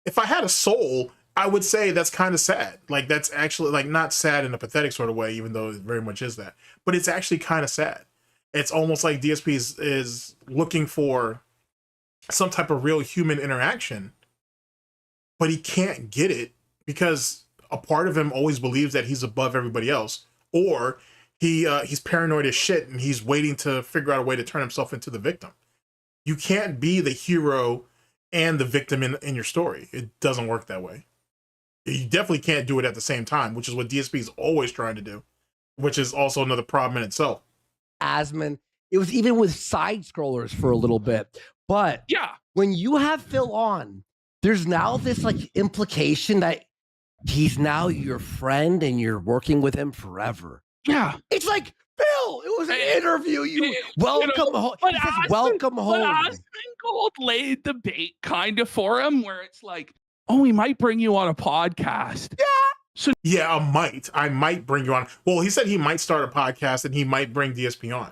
if I had a soul, I would say that's kind of sad. Like, that's actually, like, not sad in a pathetic sort of way, even though it very much is that. But it's actually kind of sad. It's almost like DSP is looking for some type of real human interaction, but he can't get it because a part of him always believes that he's above everybody else, or he's paranoid as shit and he's waiting to figure out a way to turn himself into the victim. You can't be the hero and the victim in your story. It doesn't work that way. You definitely can't do it at the same time, which is what DSP is always trying to do, which is also another problem in itself. Asmon. It was even with side scrollers for a little bit. But Yeah. when you have Phil on, there's now this like implication that he's now your friend and you're working with him forever. Yeah. It's like, Phil, it was an interview. You welcome home. But He says, welcome But home. Asmongold laid the bait kind of for him, where it's like, oh, we might bring you on a podcast. Yeah, I might bring you on. Well, he said he might start a podcast and he might bring DSP on.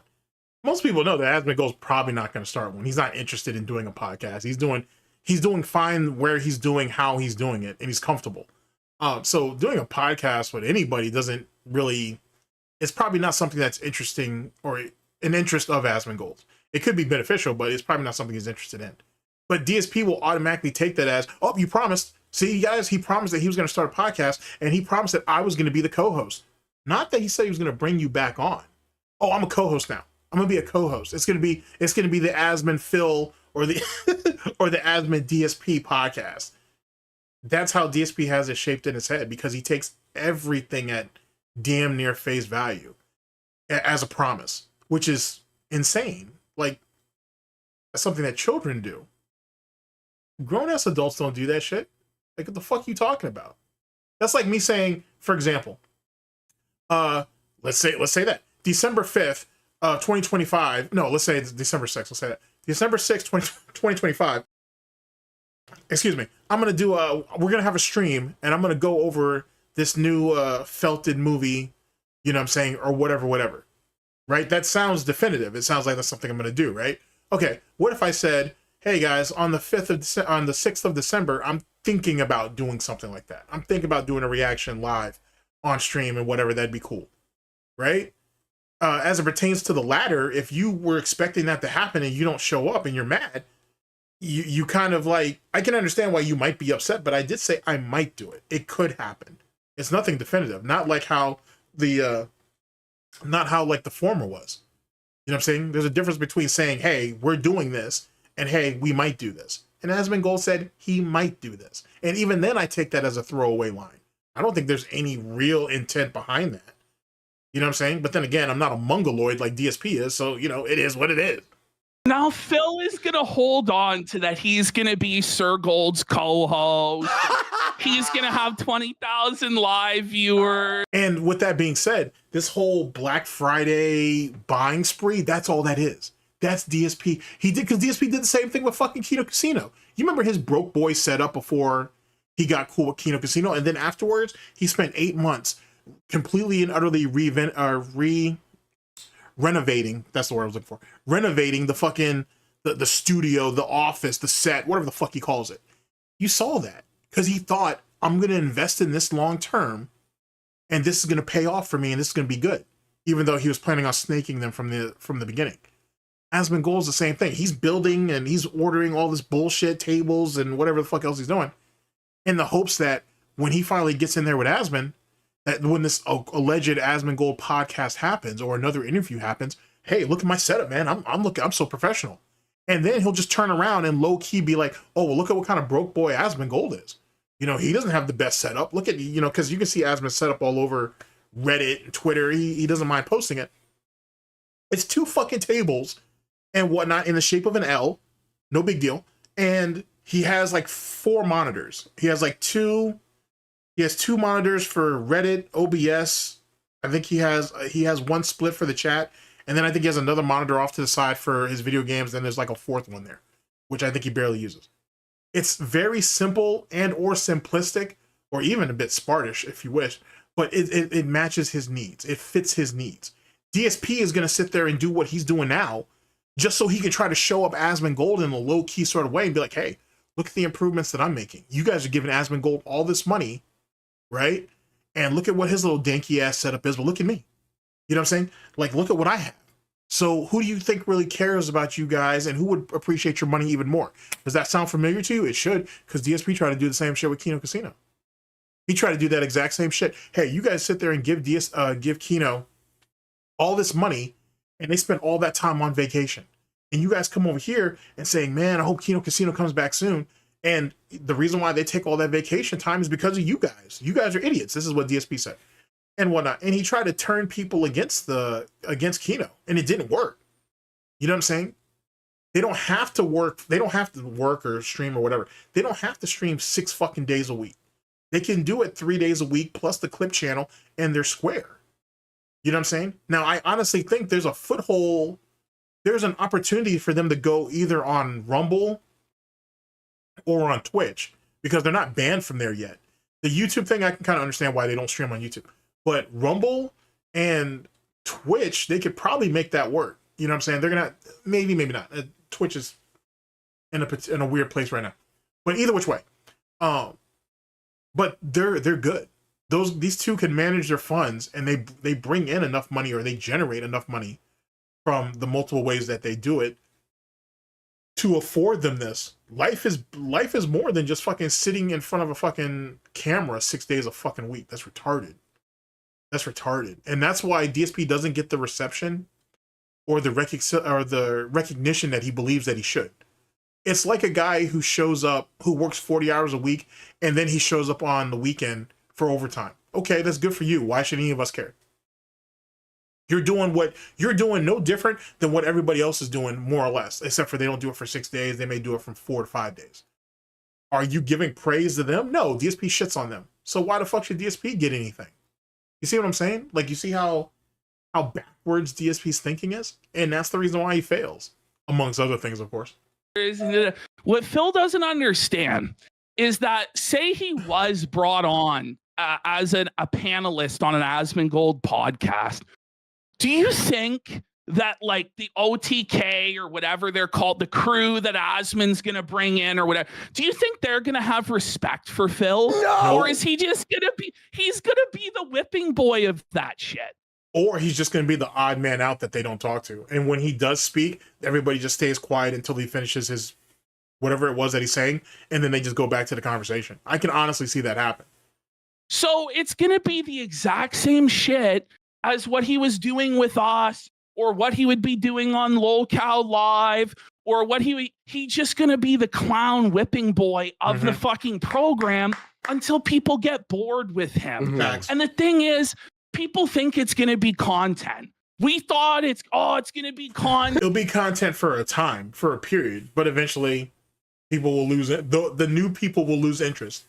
Most people know that Asmongold's probably not going to start one. He's not interested in doing a podcast. He's doing fine where he's doing, how he's doing it, and he's comfortable. So doing a podcast with anybody doesn't really, it's probably not something that's interesting or an interest of Asmongold. It could be beneficial, but it's probably not something he's interested in. But DSP will automatically take that as, oh, you promised. See, guys, he promised that he was going to start a podcast, and he promised that I was going to be the co-host. Not that he said he was going to bring you back on. Oh, I'm a co-host now. I'm going to be a co-host. It's going to be the Asmon Phil or the or the Asmon DSP podcast. That's how DSP has it shaped in his head, because he takes everything at damn near face value as a promise, which is insane. Like, that's something that children do. Grown ass adults don't do that shit. Like, what the fuck are you talking about? That's like me saying, for example, let's say that December 5th, 2025. No, let's say it's December 6th. Let's say that December 6th, 2025. Excuse me. I'm gonna do we're gonna have a stream, and I'm gonna go over this new felted movie. You know what I'm saying, or whatever. Right? That sounds definitive. It sounds like that's something I'm gonna do. Right? Okay. What if I said, hey guys, on the 6th of December, I'm thinking about doing something like that. I'm thinking about doing a reaction live on stream and whatever. That'd be cool, right? As it pertains to the latter, if you were expecting that to happen and you don't show up and you're mad, you kind of like, I can understand why you might be upset, but I did say I might do it. It could happen. It's nothing definitive. Not like how the former was. You know what I'm saying? There's a difference between saying, hey, we're doing this, and hey, we might do this. And Asmongold said he might do this. And even then, I take that as a throwaway line. I don't think there's any real intent behind that. You know what I'm saying? But then again, I'm not a mongoloid like DSP is, so, you know, it is what it is. Now Phil is gonna hold on to that. He's gonna be Sir Gold's co-host. He's gonna have 20,000 live viewers. And with that being said, this whole Black Friday buying spree, that's all that is. That's DSP. He did, because DSP did the same thing with fucking Kino Casino. You remember his broke boy setup before he got cool with Kino Casino, and then afterwards he spent 8 months completely and utterly renovating. That's the word I was looking for. Renovating the fucking the studio, the office, the set, whatever the fuck he calls it. You saw that because he thought, I'm going to invest in this long term, and this is going to pay off for me, and this is going to be good. Even though he was planning on snaking them from the beginning. Asmongold's the same thing. He's building and he's ordering all this bullshit tables and whatever the fuck else he's doing, in the hopes that when he finally gets in there with Asmon, that when this alleged Asmongold podcast happens or another interview happens, hey, look at my setup, man. I'm so professional. And then he'll just turn around and low key be like, oh, well, look at what kind of broke boy Asmongold is. You know, he doesn't have the best setup. Look at, you know, because you can see Asmon's setup all over Reddit and Twitter. He doesn't mind posting it. It's 2 fucking tables and whatnot in the shape of an L. No big deal. And he has like 4 monitors. He has 2 monitors for Reddit, OBS. I think he has 1 split for the chat. And then I think he has another monitor off to the side for his video games. Then there's like a 4th one there, which I think he barely uses. It's very simple and or simplistic, or even a bit Spartish if you wish, but it matches his needs. It fits his needs. DSP is going to sit there and do what he's doing now just so he can try to show up Asmongold in a low-key sort of way and be like, hey, look at the improvements that I'm making. You guys are giving Asmongold all this money, right? And look at what his little danky-ass setup is, but look at me. You know what I'm saying? Like, look at what I have. So who do you think really cares about you guys, and who would appreciate your money even more? Does that sound familiar to you? It should, because DSP tried to do the same shit with Kino Casino. He tried to do that exact same shit. Hey, you guys sit there and give Kino all this money, and they spent all that time on vacation. And you guys come over here and saying, man, I hope Kino Casino comes back soon. And the reason why they take all that vacation time is because of you guys. You guys are idiots. This is what DSP said. And whatnot. And he tried to turn people against Kino, and it didn't work. You know what I'm saying? They don't have to work. They don't have to work or stream or whatever. They don't have to stream 6 fucking days a week. They can do it 3 days a week plus the clip channel, and they're square. You know what I'm saying? Now, I honestly think there's a foothold. There's an opportunity for them to go either on Rumble or on Twitch, because they're not banned from there yet. The YouTube thing, I can kind of understand why they don't stream on YouTube. But Rumble and Twitch, they could probably make that work. You know what I'm saying? They're gonna maybe not. Twitch is in a weird place right now. But either which way, but they're good. These 2 can manage their funds, and they bring in enough money, or they generate enough money from the multiple ways that they do it to afford them this. Life is more than just fucking sitting in front of a fucking camera 6 days a fucking week. That's retarded. That's retarded. And that's why DSP doesn't get the reception or the recognition that he believes that he should. It's like a guy who shows up, who works 40 hours a week, and then he shows up on the weekend for overtime. Okay, that's good for you. Why should any of us care? You're doing no different than what everybody else is doing, more or less, except for they don't do it for 6 days. They may do it from 4 to 5 days. Are you giving praise to them? No, DSP shits on them. So why the fuck should DSP get anything? You see what I'm saying? Like, you see how backwards DSP's thinking is? And that's the reason why he fails, amongst other things, of course. What Phil doesn't understand is that, say he was brought on as a panelist on an Asmongold podcast, do you think that, like, the OTK or whatever they're called, the crew that Asmon's gonna bring in or whatever, do you think they're gonna have respect for Phil? No. Or is he just gonna be, he's gonna be the whipping boy of that shit? Or he's just going to be the odd man out that they don't talk to. And when he does speak, everybody just stays quiet until he finishes his whatever it was that he's saying, and then they just go back to the conversation. I can honestly see that happen. So it's going to be the exact same shit as what he was doing with us, or what he would be doing on Lolcow Live, or what he's just going to be the clown whipping boy of the fucking program until people get bored with him. And the thing is, people think it's going to be content. We thought it's going to be content. It'll be content for a time, for a period, but eventually people will lose it. The new people will lose interest.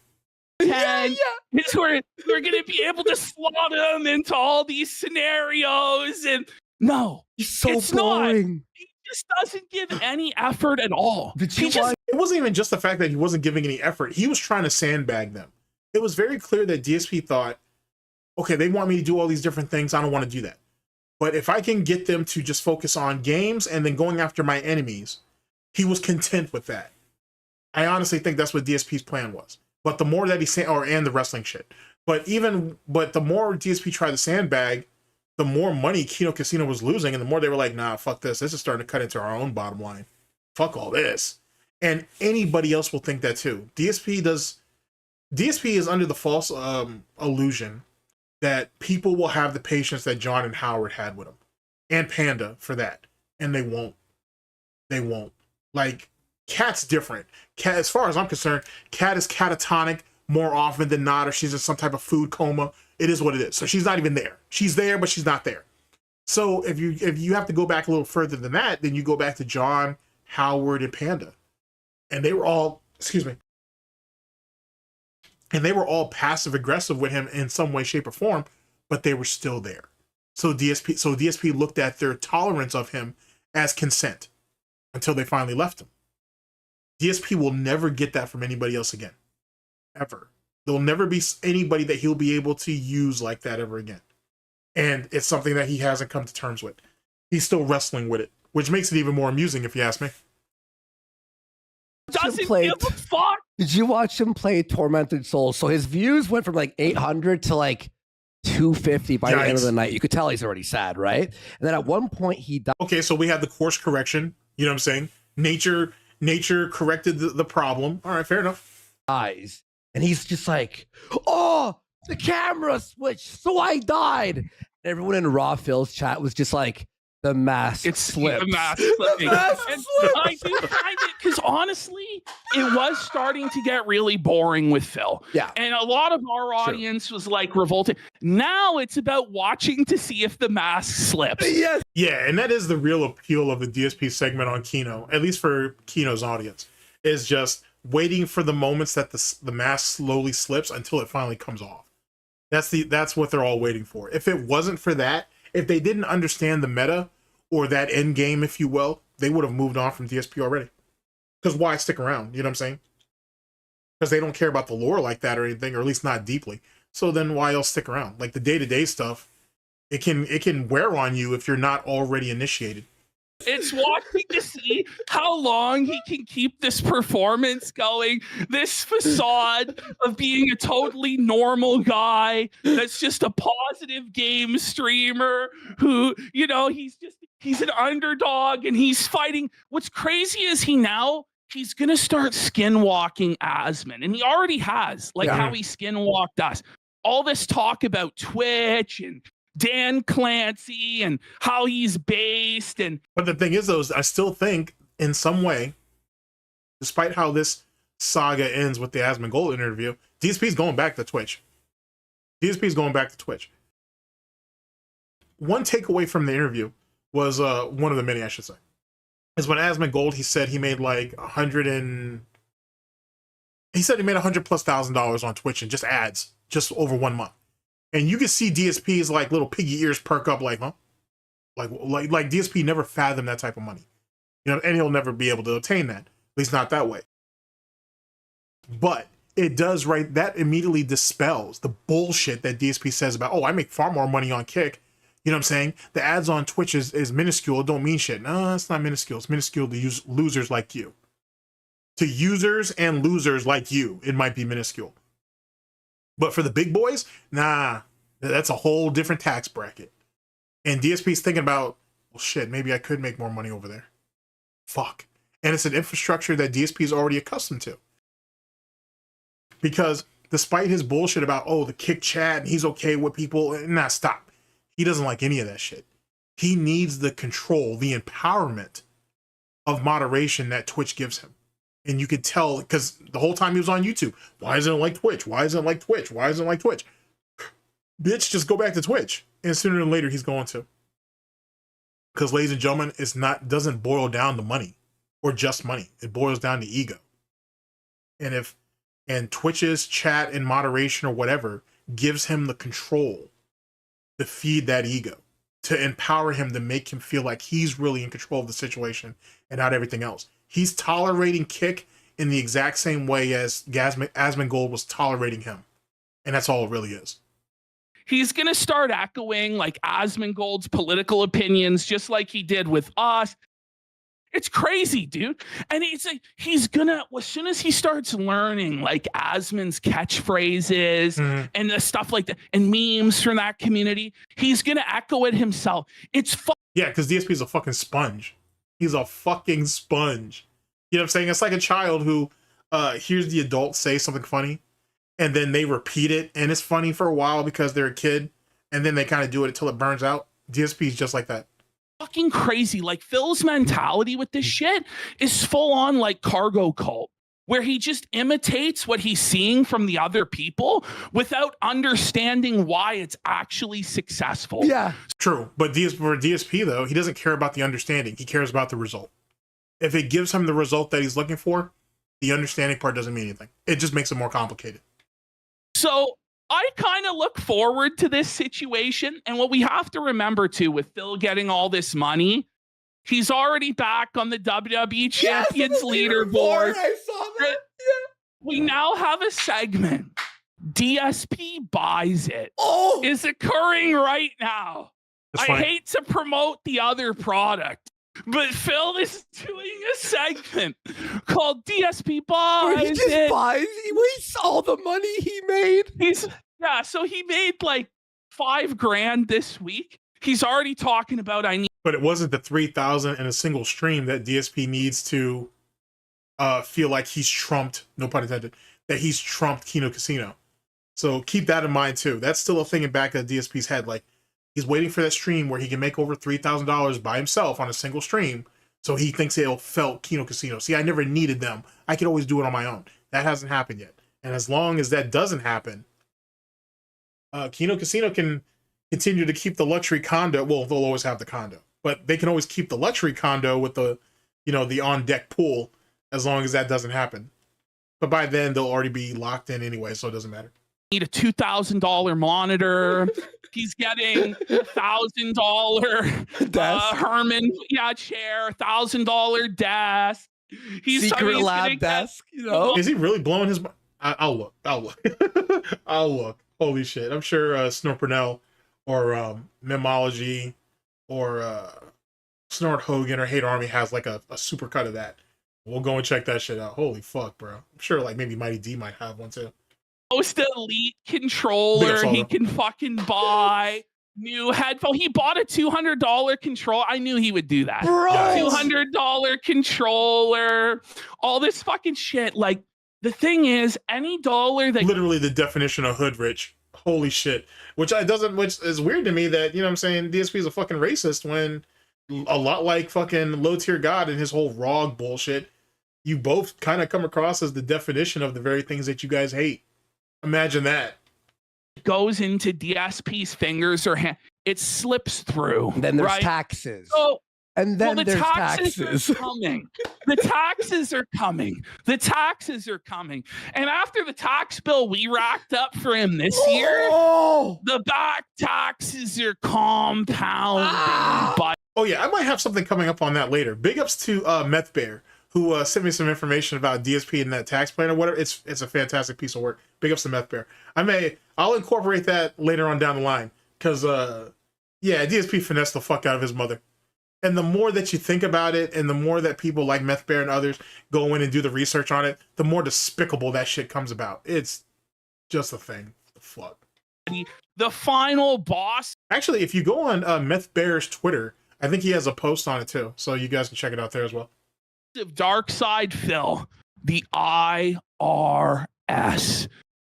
It's where we're going to be able to slot him into all these scenarios. And no, He's so it's boring. not. He just doesn't give any effort at all. It wasn't even just the fact that he wasn't giving any effort. He was trying to sandbag them. It was very clear that DSP thought, okay, they want me to do all these different things. I don't want to do that. But if I can get them to just focus on games and then going after my enemies, he was content with that. I honestly think that's what DSP's plan was. But the more that he and the wrestling shit. But the more DSP tried to sandbag, the more money Kino Casino was losing, and the more they were like, nah, fuck this. This is starting to cut into our own bottom line. Fuck all this. And anybody else will think that too. DSP is under the false illusion that people will have the patience that John and Howard had with him, and Panda for that, and they won't. They won't. Like, Kat's different. Kat, as far as I'm concerned, Kat is catatonic more often than not, or she's in some type of food coma. It is what it is. So she's not even there. She's there, but she's not there. So if you have to go back a little further than that, then you go back to John, Howard, and Panda, and they were all and they were all passive aggressive with him in some way, shape, or form, but they were still there. So DSP looked at their tolerance of him as consent until they finally left him. DSP will never get that from anybody else again. Ever. There'll never be anybody that he'll be able to use like that ever again. And it's something that he hasn't come to terms with. He's still wrestling with it, which makes it even more amusing if you ask me. Doesn't give a fuck. Did you watch him play Tormented Souls? So his views went from like 800 to like 250 by the end of the night. You could tell he's already sad, right? And then at one point he died. Okay, so we had the course correction. You know what I'm saying? Nature corrected the problem. All right, fair enough. And he's just like, oh, the camera switched, so I died. And everyone in Raw Phil's chat was just like, the mask slipped. The mask slipping. I do find it, because honestly, it was starting to get really boring with Phil. Yeah. And a lot of our audience was like revolted. Now it's about watching to see if the mask slips. Yes. Yeah, and that is the real appeal of the DSP segment on Kino, at least for Kino's audience, is just waiting for the moments that the mask slowly slips until it finally comes off. That's what they're all waiting for. If it wasn't for that, if they didn't understand the meta or that end game, if you will, they would have moved on from DSP already. Because why stick around? You know what I'm saying? Because they don't care about the lore like that or anything, or at least not deeply. So then why else stick around? Like the day-to-day stuff, it can wear on you if you're not already initiated. It's watching to see how long he can keep this performance going, this facade of being a totally normal guy that's just a positive game streamer who, you know, he's an underdog and he's fighting. What's crazy is he's going to start skinwalking Asmon, and he already has, like how he skinwalked us. All this talk about Twitch and Dan Clancy and how he's based. But the thing is, though, I still think in some way, despite how this saga ends with the Asmongold interview, DSP's going back to Twitch. DSP's going back to Twitch. One takeaway from the interview was, one of the many, I should say, is when Asmongold, he said he made like 100 and He said he made $100,000+ on Twitch and just ads, just over 1 month. And you can see DSP's like little piggy ears perk up, like, huh? Like DSP never fathomed that type of money, you know, and he'll never be able to attain that, at least not that way. But it does, right? That immediately dispels the bullshit that DSP says about, oh, I make far more money on Kick. You know what I'm saying? The ads on Twitch is minuscule. It don't mean shit. No, it's not minuscule. It's minuscule to losers like you. To users and losers like you, it might be minuscule. But for the big boys, nah, that's a whole different tax bracket. And DSP's thinking about, well, shit, maybe I could make more money over there. Fuck. And it's an infrastructure that DSP is already accustomed to. Because despite his bullshit about, oh, the Kick chat, and he's okay with people, nah, stop. He doesn't like any of that shit. He needs the control, the empowerment of moderation that Twitch gives him. And you could tell, because the whole time he was on YouTube, why isn't it like Twitch? Why isn't it like Twitch? Why isn't it like Twitch? Bitch, just go back to Twitch. And sooner than later, he's going to. Because, ladies and gentlemen, doesn't boil down to money or just money. It boils down to ego. And Twitch's chat and moderation or whatever gives him the control to feed that ego, to empower him, to make him feel like he's really in control of the situation and not everything else. He's tolerating Kick in the exact same way as Asmongold was tolerating him. And that's all it really is. He's going to start echoing like Asmongold's political opinions, just like he did with us. It's crazy, dude. And he's gonna, as soon as he starts learning like Asmon's catchphrases and the stuff like that and memes from that community, he's gonna echo it himself. Yeah, because DSP is a fucking sponge. He's a fucking sponge. You know what I'm saying? It's like a child who hears the adult say something funny and then they repeat it and it's funny for a while because they're a kid and then they kind of do it until it burns out. DSP is just like that. Fucking crazy. Like Phil's mentality with this shit is full on like cargo cult, where he just imitates what he's seeing from the other people without understanding why it's actually successful. Yeah, true. But for DSP though, he doesn't care about the understanding. He cares about the result. If it gives him the result that he's looking for, the understanding part doesn't mean anything. It just makes it more complicated. So I kind of look forward to this situation. And what we have to remember too, with Phil getting all this money, he's already back on the WWE Champions leaderboard. I saw that. Yeah. We now have a segment. DSP buys it. Oh, is occurring right now. That's I fine. hate to promote the other product, but Phil is doing a segment called DSP buys he just it. buys. He wastes all the money he made. So he made like $5,000 this week. He's already talking about But it wasn't the 3,000 in a single stream that DSP needs to feel like he's trumped, no pun intended, that he's trumped Kino Casino. So keep that in mind too. That's still a thing in back of DSP's head. Like he's waiting for that stream where he can make over $3,000 by himself on a single stream. So he thinks it'll felt Kino Casino. See, I never needed them. I could always do it on my own. That hasn't happened yet. And as long as that doesn't happen, Kino Casino can continue to keep the luxury condo. Well, they'll always have the condo, but they can always keep the luxury condo with the, the on-deck pool as long as that doesn't happen. But by then they'll already be locked in anyway, so it doesn't matter. Need a $2,000 monitor. He's getting $1,000 Herman chair, $1,000 desk. He's secret lab desk. Is he really blowing his? I'll look. I'll look. Holy shit! I'm sure Snort or Memology or Snort Hogan or Hate Army has like a super cut of that. We'll go and check that shit out. Holy fuck, bro! I'm sure like maybe Mighty D might have one too. Most elite controller he can fucking buy. New headphone. He bought a $200 controller. I knew he would do that. Right. $200 controller. All this fucking shit. Like the thing is, any dollar that literally the definition of hood rich. Holy shit. Which is weird to me that, I'm saying DSP is a fucking racist when a lot like fucking Low Tier God and his whole ROG bullshit, you both kind of come across as the definition of the very things that you guys hate. Imagine that. Goes into DSP's fingers or hand, it slips through. And then there's taxes. So And then the there's taxes taxes. are coming. The taxes are coming. The taxes are coming. And after the tax bill we racked up for him this year, the back taxes are compounding. But Oh yeah, I might have something coming up on that later. Big ups to Meth Bear, who sent me some information about DSP and that tax plan or whatever. It's a fantastic piece of work. Big ups to Meth Bear. I'll incorporate that later on down the line because yeah, DSP finessed the fuck out of his mother. And the more that you think about it, and the more that people like Meth Bear and others go in and do the research on it, the more despicable that shit comes about. It's just a thing. The fuck. the final boss Actually, if you go on Meth Bear's Twitter, I think he has a post on it too, so you guys can check it out there as well. of Dark Side Phil, the IRS.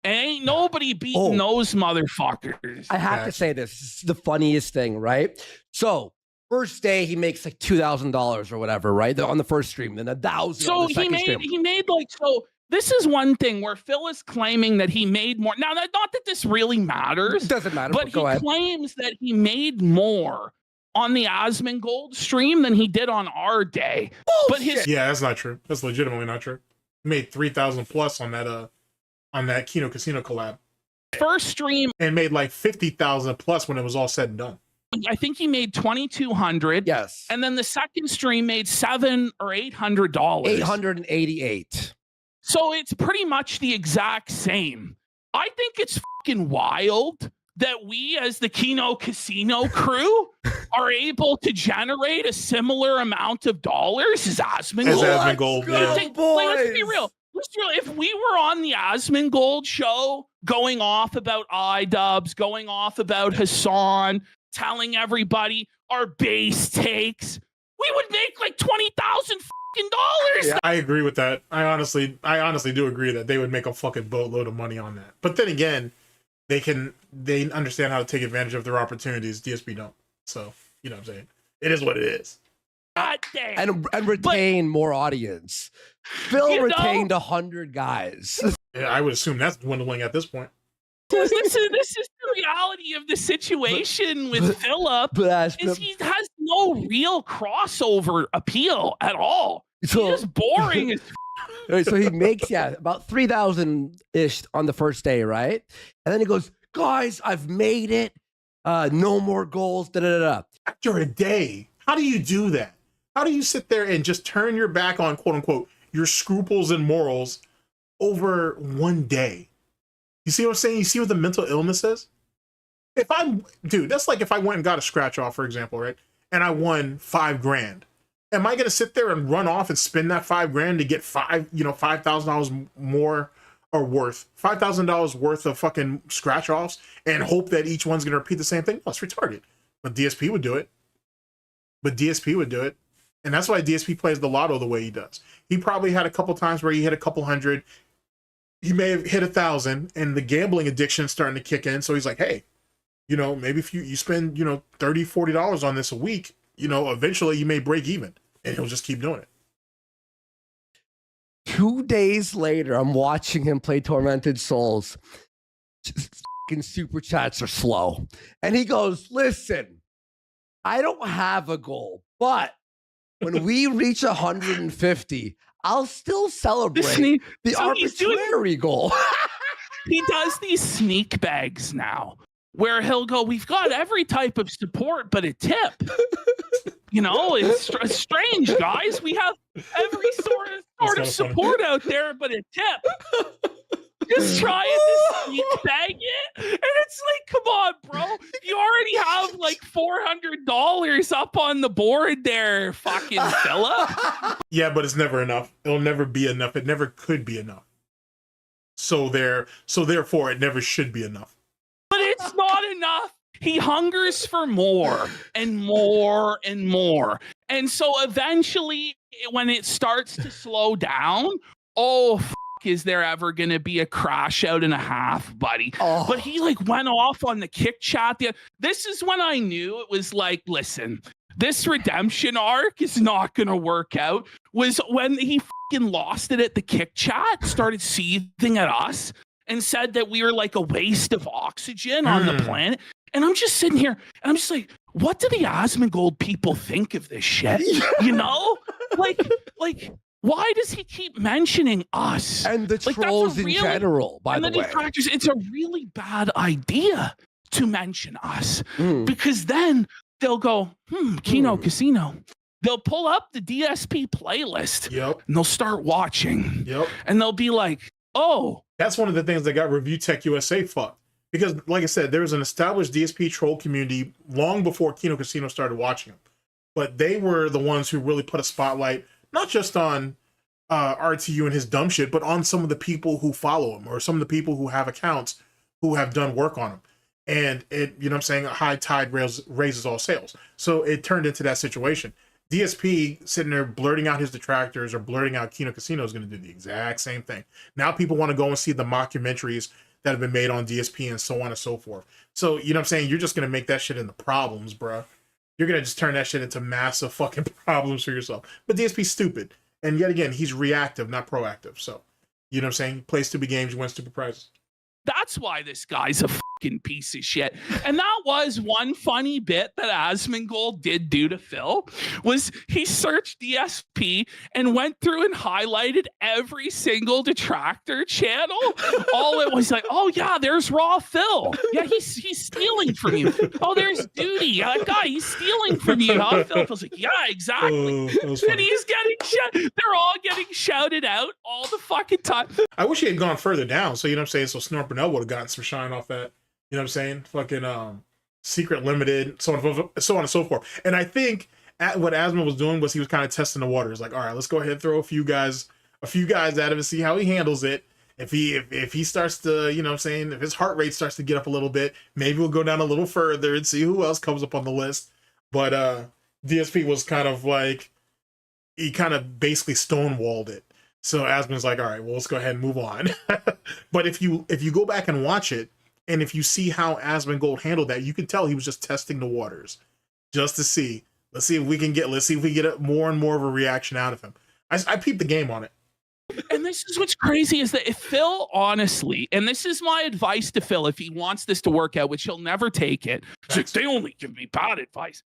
Ain't nobody beating those motherfuckers. I have to say this is the funniest thing, right? So first day he makes like $2,000 or whatever, right? On the first stream, then 1,000. So on the second stream. he made like, so this is one thing where Phil is claiming that he made more. Now, not that this really matters. It doesn't matter, but go he ahead. claims that he made more on the Asmongold stream than he did on our day. But his Yeah, that's not true. That's legitimately not true. He made 3,000 plus on that Kino Casino collab, first stream, and made like 50,000 plus when it was all said and done. I think he made 2,200. Yes. And then the second stream made $700 or $800. $888. So it's pretty much the exact same. I think it's fucking wild that we, as the Kino Casino crew, are able to generate a similar amount of dollars as Asmongold. As Asmongold, yeah. Let's be real. If we were on the Asmongold show, going off about iDubbbz, going off about Hassan, telling everybody our base takes, we would make like $20,000 fucking dollars. Yeah, I agree with that. I honestly do agree that they would make a fucking boatload of money on that. But then again, they understand how to take advantage of their opportunities. DSP don't. So, you know what I'm saying? It is what it is. God damn. And retain more audience. Phil retained 100 guys. Yeah, I would assume that's dwindling at this point. This is the reality of the situation with Philip. Is he has no real crossover appeal at all. So, he's just boring as so he makes about 3,000 ish on the first day, right? And then he goes, "Guys, I've made it. No more goals." Da da da. After a day, how do you do that? How do you sit there and just turn your back on quote unquote your scruples and morals over one day? You see what I'm saying? You see what the mental illness is? Dude, that's like if I went and got a scratch off, for example, right? And I won $5,000. Am I gonna sit there and run off and spend that $5,000 to get $5,000 more or worth $5,000 worth of fucking scratch offs and hope that each one's gonna repeat the same thing? Well, it's retarded. But DSP would do it. And that's why DSP plays the lotto the way he does. He probably had a couple times where he hit a couple hundred. He may have hit 1,000, and the gambling addiction is starting to kick in. So he's like, hey, maybe if you spend, $30, $40 on this a week, eventually you may break even, and he'll just keep doing it. 2 days later, I'm watching him play Tormented Souls. Just fucking super chats are slow. And he goes, "Listen, I don't have a goal, but when we reach 150, I'll still celebrate the arbitrary goal." He does these sneak bags now where he'll go, "We've got every type of support, but a tip." It's strange, guys. We have every sort of support out there, but a tip. Just trying to sneak bag it. And it's like, come on, bro. You already have like $400 up on the board there, fucking fella. Yeah, but it's never enough. It'll never be enough. It never could be enough. So therefore it never should be enough. But it's not enough. He hungers for more and more and more. And so eventually when it starts to slow down, is there ever going to be a crash out and a half, buddy? But he went off on the kick chat. This is when I knew it was like, listen, this redemption arc is not going to work out. Was when he fucking lost it at the kick chat, started seething at us and said that we were like a waste of oxygen on the planet. And I'm just sitting here and I'm just like, what do the Asmongold people think of this shit? You know, like, why does he keep mentioning us And the like, trolls in general, by the way. detractors? It's a really bad idea to mention us because then they'll go, Kino Casino. They'll pull up the DSP playlist and they'll start watching. And they'll be like, oh. That's one of the things that got Review Tech USA fucked. Because, like I said, there was an established DSP troll community long before Kino Casino started watching them. But they were the ones who really put a spotlight, not just on RTU and his dumb shit, but on some of the people who follow him or some of the people who have accounts who have done work on him. And it, you know what I'm saying, a high tide raises all sails. So it turned into that situation. DSP sitting there blurting out his detractors or blurting out Kino Casino is going to do the exact same thing. Now people want to go and see the mockumentaries that have been made on DSP and so on and so forth. So, you know what I'm saying? You're just going to make that shit into problems, bro. You're going to just turn that shit into massive fucking problems for yourself. But DSP's stupid. And yet again, he's reactive, not proactive. So, you know what I'm saying? He plays stupid games, you win stupid prizes. That's why this guy's a fucking piece of shit. And that was one funny bit that Asmongold did do to Phil, was he searched DSP and went through and highlighted every single detractor channel. All it was like, oh yeah, there's Raw Phil. Yeah, he's stealing from you. Oh, there's Duty. That guy, he's stealing from you, huh? Phil's like, yeah, exactly. And he's getting they're all getting shouted out all the fucking time. I wish he had gone further down. So, you know what I'm saying? So Snort would have gotten some shine off that. You know what I'm saying? Fucking Secret Limited, so on and so forth. And I think what Asma was doing was he was kind of testing the waters. Like, all right, let's go ahead and throw a few guys at him and see how he handles it. If he starts to, you know what I'm saying, if his heart rate starts to get up a little bit, maybe we'll go down a little further and see who else comes up on the list. But DSP was kind of like, he kind of basically stonewalled it. So Asmon's like, all right, well, let's go ahead and move on. But if you go back and watch it, and if you see how Asmongold handled that, you can tell he was just testing the waters, just to see. Let's see if we get more and more of a reaction out of him. I peeped the game on it. And this is what's crazy is that if Phil, honestly, and this is my advice to Phil, if he wants this to work out, which he'll never take it, like, they only give me bad advice.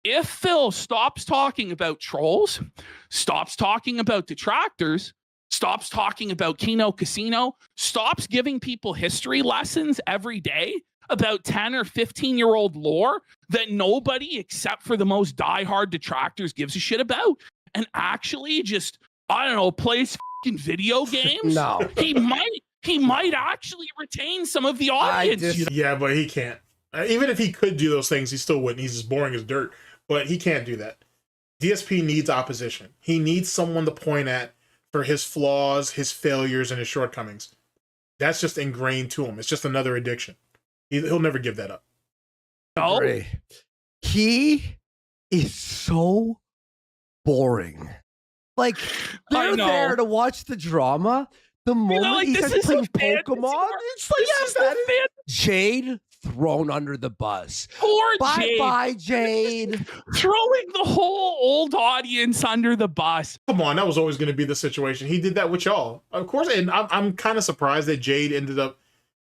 If Phil stops talking about trolls, stops talking about detractors, stops talking about Kino Casino, stops giving people history lessons every day about 10 or 15-year-old lore that nobody except for the most diehard detractors gives a shit about, and actually just, I don't know, plays fucking video games, No. he might actually retain some of the audience. Yeah, but he can't. Even if he could do those things, he still wouldn't. He's as boring as dirt. But he can't do that. DSP needs opposition. He needs someone to point at for his flaws, his failures, and his shortcomings. That's just ingrained to him. It's just another addiction. He'll never give that up. No. He is so boring. Like, they're there to watch the drama. The moment he starts playing Pokemon, it's like, Jade thrown under the bus. Poor Jade. Bye, Jade. Throwing the whole old audience under the bus. Come on, that was always going to be the situation. He did that with y'all. Of course, and I'm kind of surprised that Jade ended up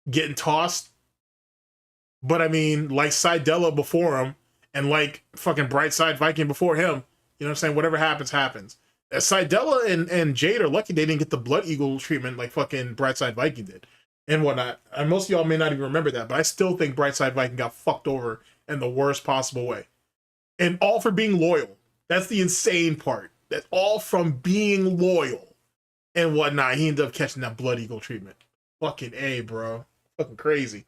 getting tossed. But I mean, like Sidella before him, and like fucking Brightside Viking before him, you know what I'm saying? Whatever happens, happens. Sidella and Jade are lucky they didn't get the Blood Eagle treatment like fucking Brightside Viking did and whatnot. And most of y'all may not even remember that, but I still think Brightside Viking got fucked over in the worst possible way. And all for being loyal. That's the insane part. That's all from being loyal and whatnot. He ended up catching that Blood Eagle treatment. Fucking A, bro. Fucking crazy.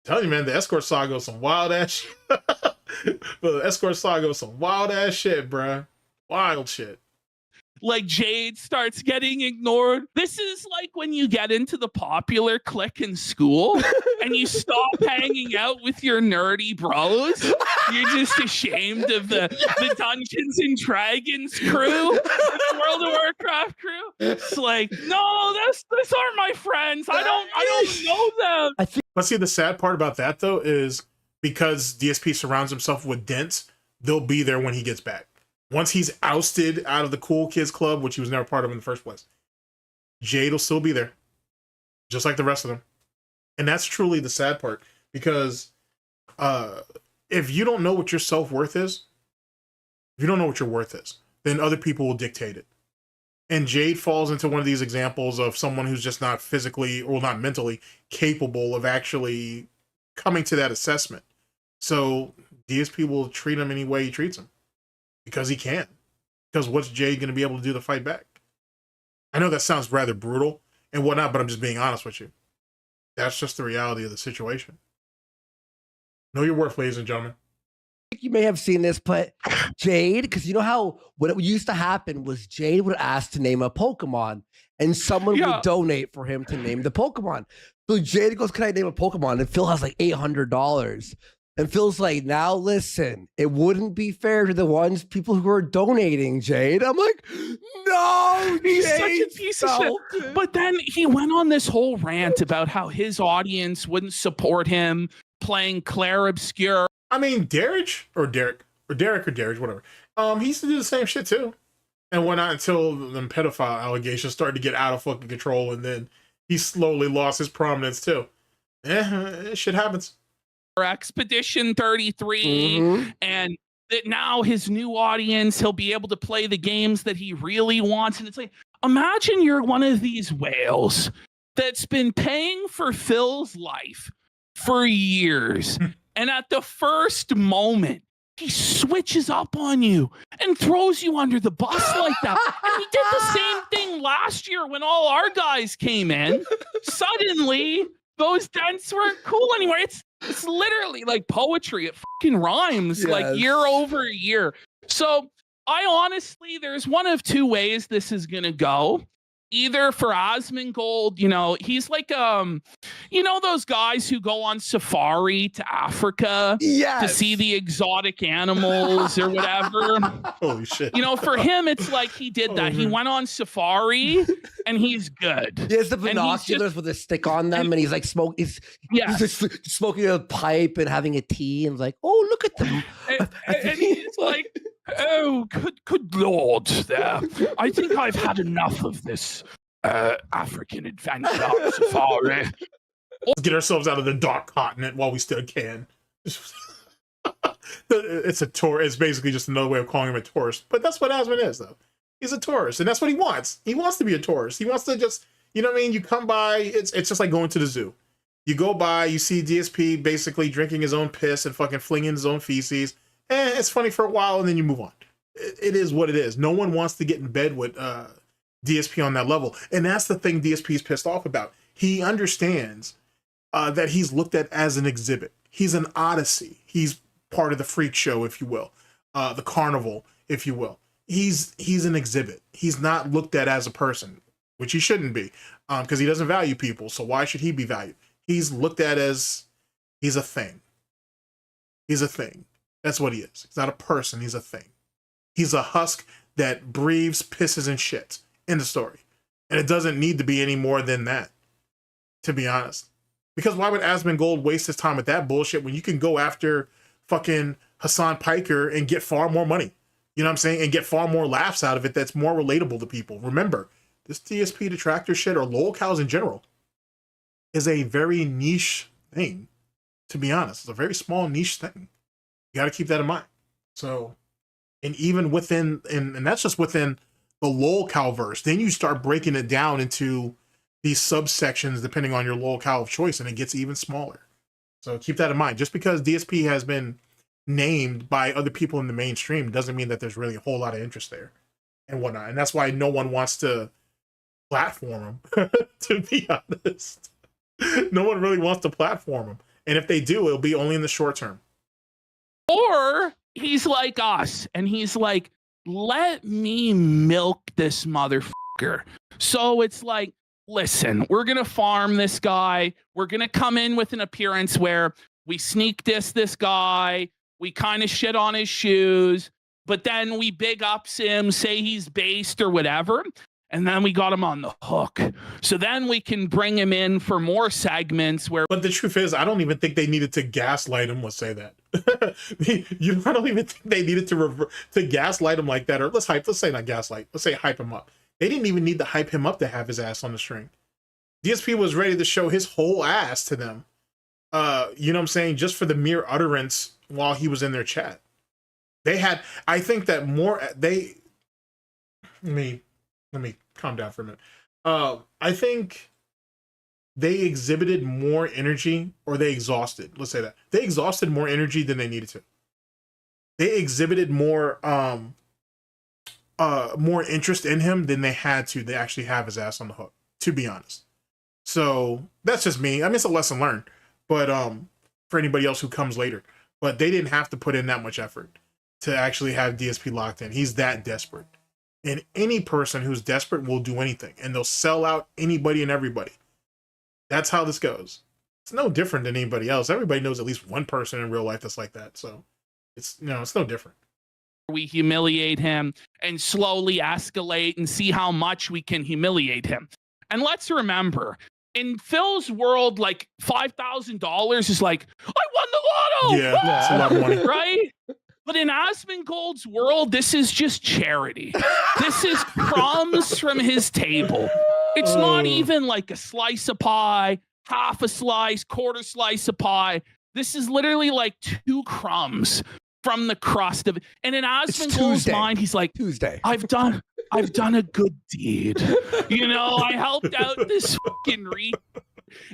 I'm telling you, man, the Escort Saga was some wild ass shit. The Escort Saga was some wild ass shit, bro. Wild shit. Like Jade starts getting ignored. This is like when you get into the popular clique in school and you stop hanging out with your nerdy bros. You're just ashamed of the Dungeons and Dragons crew, the World of Warcraft crew. It's like, no, this aren't my friends. I don't know them. But see, the sad part about that though is because DSP surrounds himself with dents, they'll be there when he gets back. Once he's ousted out of the Cool Kids Club, which he was never part of in the first place, Jade will still be there, just like the rest of them. And that's truly the sad part, because if you don't know what your self-worth is, if you don't know what your worth is, then other people will dictate it. And Jade falls into one of these examples of someone who's just not physically or not mentally capable of actually coming to that assessment. So DSP will treat him any way he treats him because he can. Because what's Jade going to be able to do to fight back? I know that sounds rather brutal and whatnot, but I'm just being honest with you. That's just the reality of the situation. Know your worth, ladies and gentlemen. You may have seen this, but Jade, because you know how what used to happen was Jade would ask to name a Pokemon and someone would donate for him to name the Pokemon. So Jade goes, can I name a Pokemon? And Phil has like $800. And Phil's like, now listen, it wouldn't be fair to the people who are donating, Jade. I'm like, no, he's Jade, such a piece of shit. But then he went on this whole rant about how his audience wouldn't support him playing Claire Obscure. I mean, Derek, whatever. He used to do the same shit too, and whatnot until the pedophile allegations started to get out of fucking control, and then he slowly lost his prominence too. Shit happens. Expedition 33, and that now his new audience, he'll be able to play the games that he really wants. And it's like, imagine you're one of these whales that's been paying for Phil's life for years. And at the first moment, he switches up on you and throws you under the bus like that. And he did the same thing last year when all our guys came in. Suddenly, those dents weren't cool anymore. It's literally like poetry. It fucking rhymes like year over year. So I honestly, there's one of two ways this is going to go. Either for Asmongold, you know, he's like, you know, those guys who go on safari to Africa to see the exotic animals or whatever. Holy shit. You know, for him, it's like he did that. He went on safari and he's good. He has the binoculars with a stick on them and he's like he's just smoking a pipe and having a tea and like, oh, look at them. And he's like, oh, good Lord there. I think I've had enough of this African adventure safari. Let's get ourselves out of the dark continent while we still can. It's a tour. It's basically just another way of calling him a tourist. But that's what Asmon is, though. He's a tourist, and that's what he wants. He wants to be a tourist. He wants to just, you know what I mean? You come by, it's just like going to the zoo. You go by, you see DSP basically drinking his own piss and fucking flinging his own feces. It's funny for a while, and then you move on. It is what it is. No one wants to get in bed with DSP on that level. And that's the thing DSP is pissed off about. He understands that he's looked at as an exhibit. He's an odyssey. He's part of the freak show, if you will. The carnival, if you will. He's an exhibit. He's not looked at as a person, which he shouldn't be, because he doesn't value people. So why should he be valued? He's looked at as he's a thing. He's a thing. That's what he is. He's not a person. He's a thing. He's a husk that breathes, pisses, and shits. End of story. And it doesn't need to be any more than that, to be honest. Because why would Asmongold waste his time with that bullshit when you can go after fucking Hassan Piker and get far more money? You know what I'm saying? And get far more laughs out of it that's more relatable to people. Remember, this DSP detractor shit, or lolcows in general, is a very niche thing, to be honest. It's a very small niche thing. You got to keep that in mind. So, and even within, and that's just within the lolcow verse. Then you start breaking it down into these subsections depending on your lolcow of choice, and it gets even smaller. So keep that in mind. Just because DSP has been named by other people in the mainstream doesn't mean that there's really a whole lot of interest there and whatnot. And that's why no one wants to platform him, to be honest. No one really wants to platform him. And if they do, it'll be only in the short term. Or he's like us, and he's like, let me milk this motherfucker. So it's like, listen, we're going to farm this guy. We're going to come in with an appearance where we sneak this guy. We kind of shit on his shoes, but then we big ups him, say he's based or whatever. And then we got him on the hook. So then we can bring him in for more segments where... But the truth is, I don't even think they needed to gaslight him. Let's say that. I don't even think they needed to gaslight him like that. Or let's say not gaslight. Let's say hype him up. They didn't even need to hype him up to have his ass on the string. DSP was ready to show his whole ass to them. You know what I'm saying? Just for the mere utterance while he was in their chat. They had, I think that more, let me calm down for a minute. I think they exhibited more energy, or they exhausted, let's say that. They exhausted more energy than they needed to. They exhibited more interest in him than they had to. They actually have his ass on the hook, to be honest. So that's just me. I mean, it's a lesson learned, but for anybody else who comes later. But they didn't have to put in that much effort to actually have DSP locked in. He's that desperate. And any person who's desperate will do anything, and they'll sell out anybody and everybody. That's how this goes. It's no different than anybody else. Everybody knows at least one person in real life that's like that. So it's, you know, it's no different. We humiliate him and slowly escalate and see how much we can humiliate him. And let's remember, in Phil's world, like $5,000 is like, I won the lotto. Yeah, that's a lot of money. Right? But in Asmongold's world, this is just charity. This is crumbs from his table. It's not even like a slice of pie, half a slice, quarter slice of pie. This is literally like 2 crumbs from the crust of it. And in Asmongold's mind, he's like, Tuesday. I've done a good deed. You know, I helped out this fucking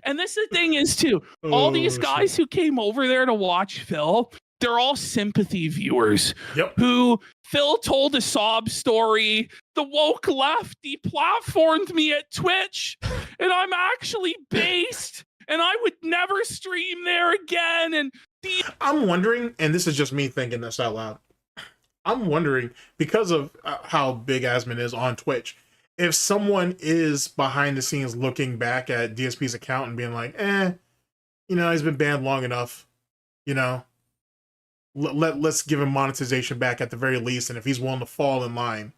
And this the thing is too, all these guys who came over there to watch Phil, they're all sympathy viewers. Yep. Who Phil told a sob story. The woke left deplatformed me at Twitch, and I'm actually based, and I would never stream there again. And I'm wondering, and this is just me thinking this out loud, I'm wondering, because of how big Asmon is on Twitch, if someone is behind the scenes looking back at DSP's account and being like, you know, he's been banned long enough, you know, let's give him monetization back at the very least, and if he's willing to fall in line,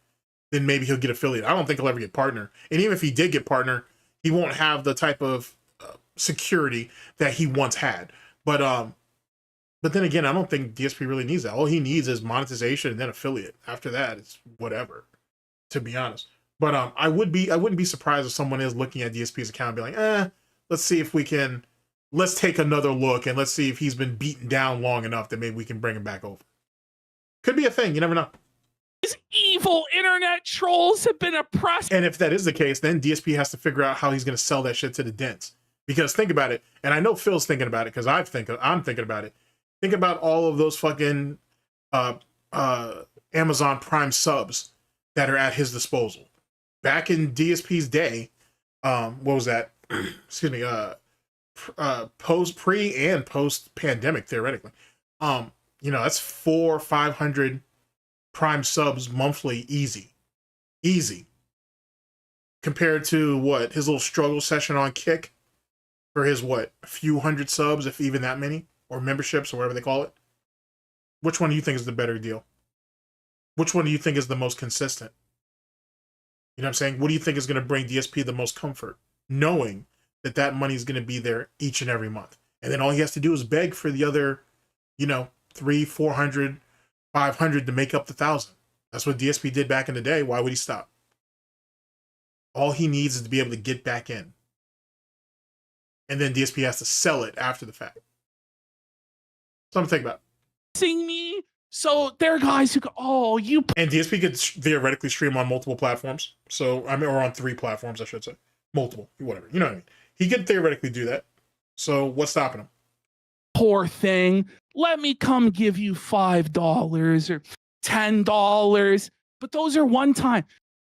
then maybe he'll get affiliate. I don't think he'll ever get partner, and even if he did get partner, he won't have the type of security that he once had. But then again, I don't think DSP really needs that. All he needs is monetization and then affiliate. After that, it's whatever, to be honest. But I wouldn't be surprised if someone is looking at DSP's account and be like, let's see if we can, let's take another look and let's see if he's been beaten down long enough that maybe we can bring him back over. Could be a thing. You never know. These evil internet trolls have been oppressed. And if that is the case, then DSP has to figure out how he's going to sell that shit to the dents. Because think about it, and I know Phil's thinking about it because I'm thinking about it. Think about all of those fucking Amazon Prime subs that are at his disposal. Back in DSP's day, what was that? Excuse me. Pre and post pandemic, theoretically. You know, that's 400 or 500 Prime subs monthly, easy. Compared to what, his little struggle session on Kick for his what, a few hundred subs, if even that many, or memberships or whatever they call it. Which one do you think is the better deal? Which one do you think is the most consistent? You know what I'm saying? What do you think is going to bring DSP the most comfort? Knowing that that money is going to be there each and every month. And then all he has to do is beg for the other, you know, 300, 400, 500 to make up the 1,000. That's what DSP did back in the day. Why would he stop? All he needs is to be able to get back in. And then DSP has to sell it after the fact. Something to think about. Me. So there are guys who go, oh, you. And DSP could theoretically stream on multiple platforms. So, I mean, or on 3 platforms, I should say. Multiple, whatever. You know what I mean? He could theoretically do that. So what's stopping him? Poor thing. Let me come give you $5 or $10. But those are one time.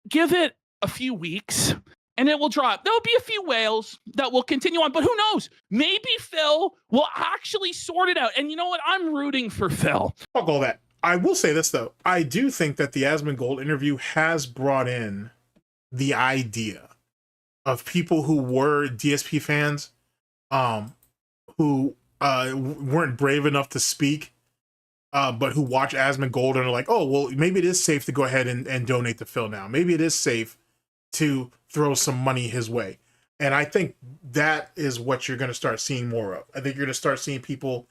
Give it a few weeks and it will drop. There'll be a few whales that will continue on, but who knows? Maybe Phil will actually sort it out. And you know what? I'm rooting for Phil. Fuck all that. I will say this, though. I do think that the Asmongold interview has brought in the idea of people who were DSP fans, who weren't brave enough to speak, but who watch Asmongold and are like, oh, well, maybe it is safe to go ahead and donate to Phil now. Maybe it is safe to throw some money his way. And I think that is what you're going to start seeing more of. I think you're going to start seeing people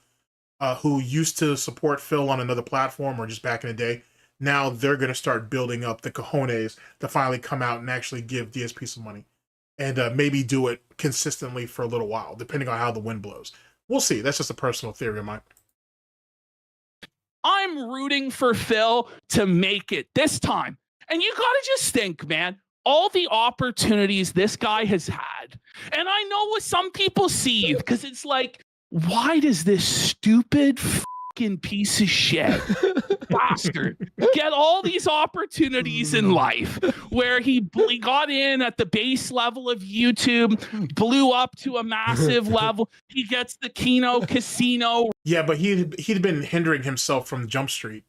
who used to support Phil on another platform or just back in the day. Now they're going to start building up the cojones to finally come out and actually give DSP some money. And maybe do it consistently for a little while, depending on how the wind blows. We'll see. That's just a personal theory of mine. I'm rooting for Phil to make it this time. And you gotta just think, man, all the opportunities this guy has had. And I know what some people see, because it's like, why does this stupid fucking piece of shit bastard get all these opportunities in life where he got in at the base level of YouTube, blew up to a massive level. He gets the Kino casino. Yeah, but he'd been hindering himself from Jump Street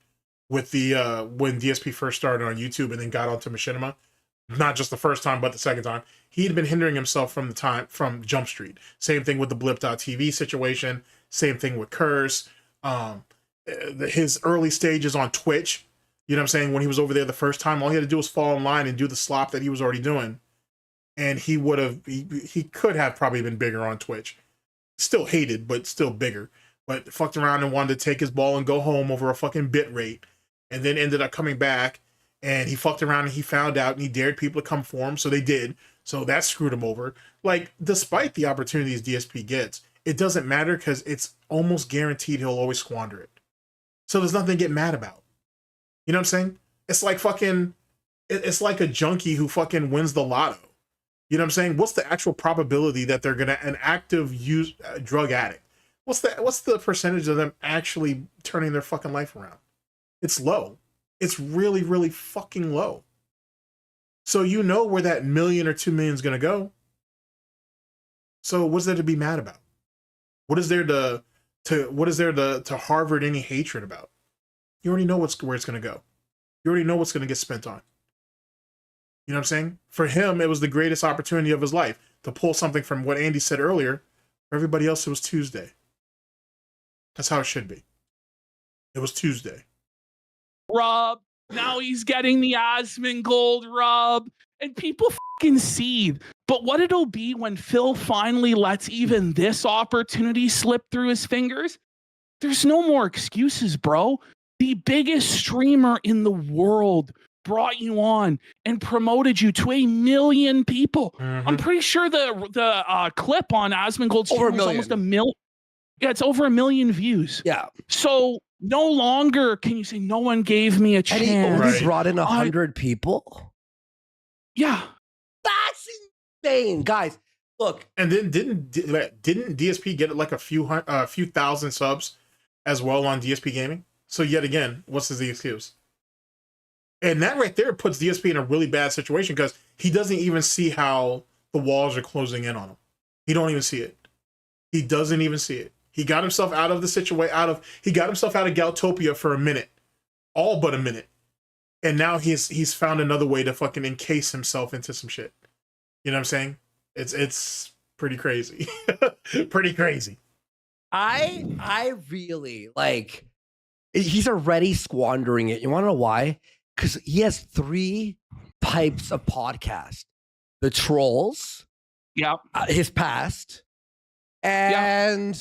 with the when DSP first started on YouTube and then got onto Machinima. Not just the first time, but the second time. He'd been hindering himself from Jump Street. Same thing with the Blip.tv situation. Same thing with Curse. His early stages on Twitch. You know what I'm saying? When he was over there the first time, all he had to do was fall in line and do the slop that he was already doing. And he could have probably been bigger on Twitch. Still hated, but still bigger. But fucked around and wanted to take his ball and go home over a fucking bit rate. And then ended up coming back. And he fucked around and he found out and he dared people to come for him. So they did. So that screwed him over. Like, despite the opportunities DSP gets, it doesn't matter because it's almost guaranteed he'll always squander it. So there's nothing to get mad about. You know what I'm saying? It's like fucking, it's like a junkie who fucking wins the lotto. You know what I'm saying? What's the actual probability that they're gonna, an active drug addict? What's the percentage of them actually turning their fucking life around? It's low. It's really, really fucking low. So you know where that $1 million or $2 million is gonna go. So what's there to be mad about? What is there to Harvard any hatred about? You already know where it's gonna go. You already know what's gonna get spent on. You know what I'm saying? For him, it was the greatest opportunity of his life to pull something from what Andy said earlier. For everybody else, it was Tuesday. That's how it should be. It was Tuesday. Rub. Now he's getting the Asmongold rub. And people fucking seethe. But what it'll be when Phil finally lets even this opportunity slip through his fingers, there's no more excuses, bro. The biggest streamer in the world brought you on and promoted you to 1 million people. Mm-hmm. I'm pretty sure the clip on Asmongold's over was almost 1 million. Yeah, it's over 1 million views. Yeah. So no longer can you say no one gave me a chance. And he only brought in 100 people. Yeah. That's insane, guys. Look, and then didn't DSP get like a few thousand subs as well on DSP Gaming? So yet again, what's the excuse? And that right there puts DSP in a really bad situation because he doesn't even see how the walls are closing in on him. He don't even see it. He doesn't even see it. He got himself out of the situation. He got himself out of Goutopia for a minute, all but a minute, and now he's found another way to fucking encase himself into some shit. You know what I'm saying? It's pretty crazy, pretty crazy. I really like. He's already squandering it. You want to know why? Because he has 3 types of podcast: the trolls, his past, and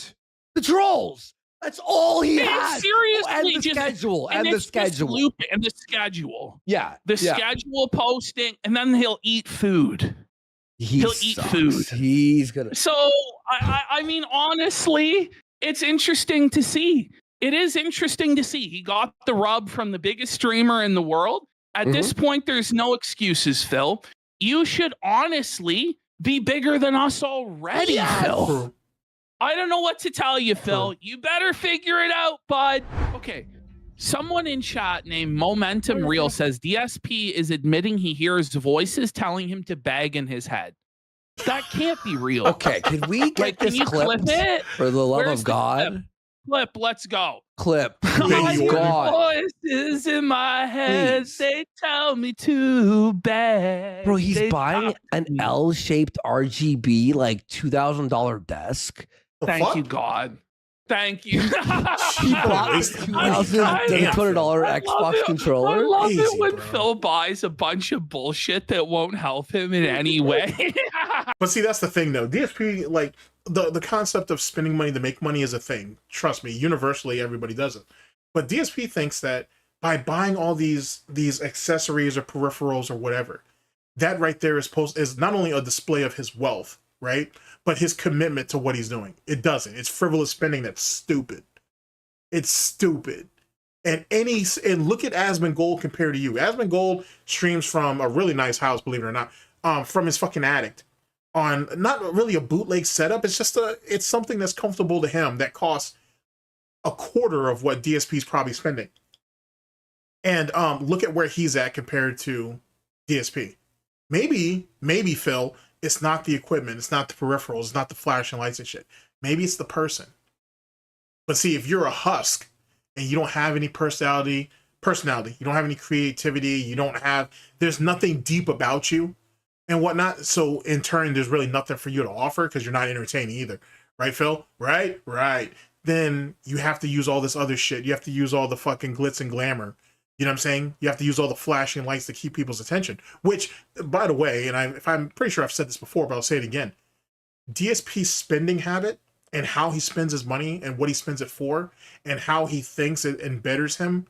the trolls. That's all he has. Seriously, and the schedule. And the schedule. Yeah, the schedule posting, and then he'll eat food. He'll eat food. He's gonna. So I mean, honestly, it's interesting to see. It is interesting to see. He got the rub from the biggest streamer in the world. At this point, there's no excuses, Phil. You should honestly be bigger than us already, Phil. I don't know what to tell you, Phil. You better figure it out, bud. Okay. Someone in chat named Momentum Real says DSP is admitting he hears voices telling him to bag in his head. That can't be real. Okay, can we get this clip it? For the love of God? Clip, let's go. Clip. Voices in my head, please. They tell me to bag. Bro, he's buying an L-shaped RGB, like $2,000 desk. Thank you, God. Thank you. He bought a $2,200 Xbox controller. I love it when Phil buys a bunch of bullshit that won't help him in any way. But see, that's the thing, though. DSP, like, the concept of spending money to make money is a thing. Trust me, universally, everybody does it. But DSP thinks that by buying all these accessories or peripherals or whatever, that right there is not only a display of his wealth, right? But his commitment to what he's doing. It doesn't. It's frivolous spending that's stupid. It's stupid. And look at Asmongold compared to you. Asmongold streams from a really nice house, believe it or not, from his fucking attic, on not really a bootleg setup. It's just it's something that's comfortable to him that costs a quarter of what DSP's probably spending. And look at where he's at compared to DSP. Maybe Phil, it's not the equipment, it's not the peripherals, it's not the flashing lights and shit. Maybe it's the person. But see, if you're a husk and you don't have any personality, you don't have any creativity, there's nothing deep about you and whatnot. So in turn, there's really nothing for you to offer because you're not entertaining either. Right, Phil? Right. Then you have to use all this other shit. You have to use all the fucking glitz and glamour. You know what I'm saying? You have to use all the flashing lights to keep people's attention. Which, by the way, and I'm pretty sure I've said this before, but I'll say it again. DSP's spending habit and how he spends his money and what he spends it for and how he thinks it betters him,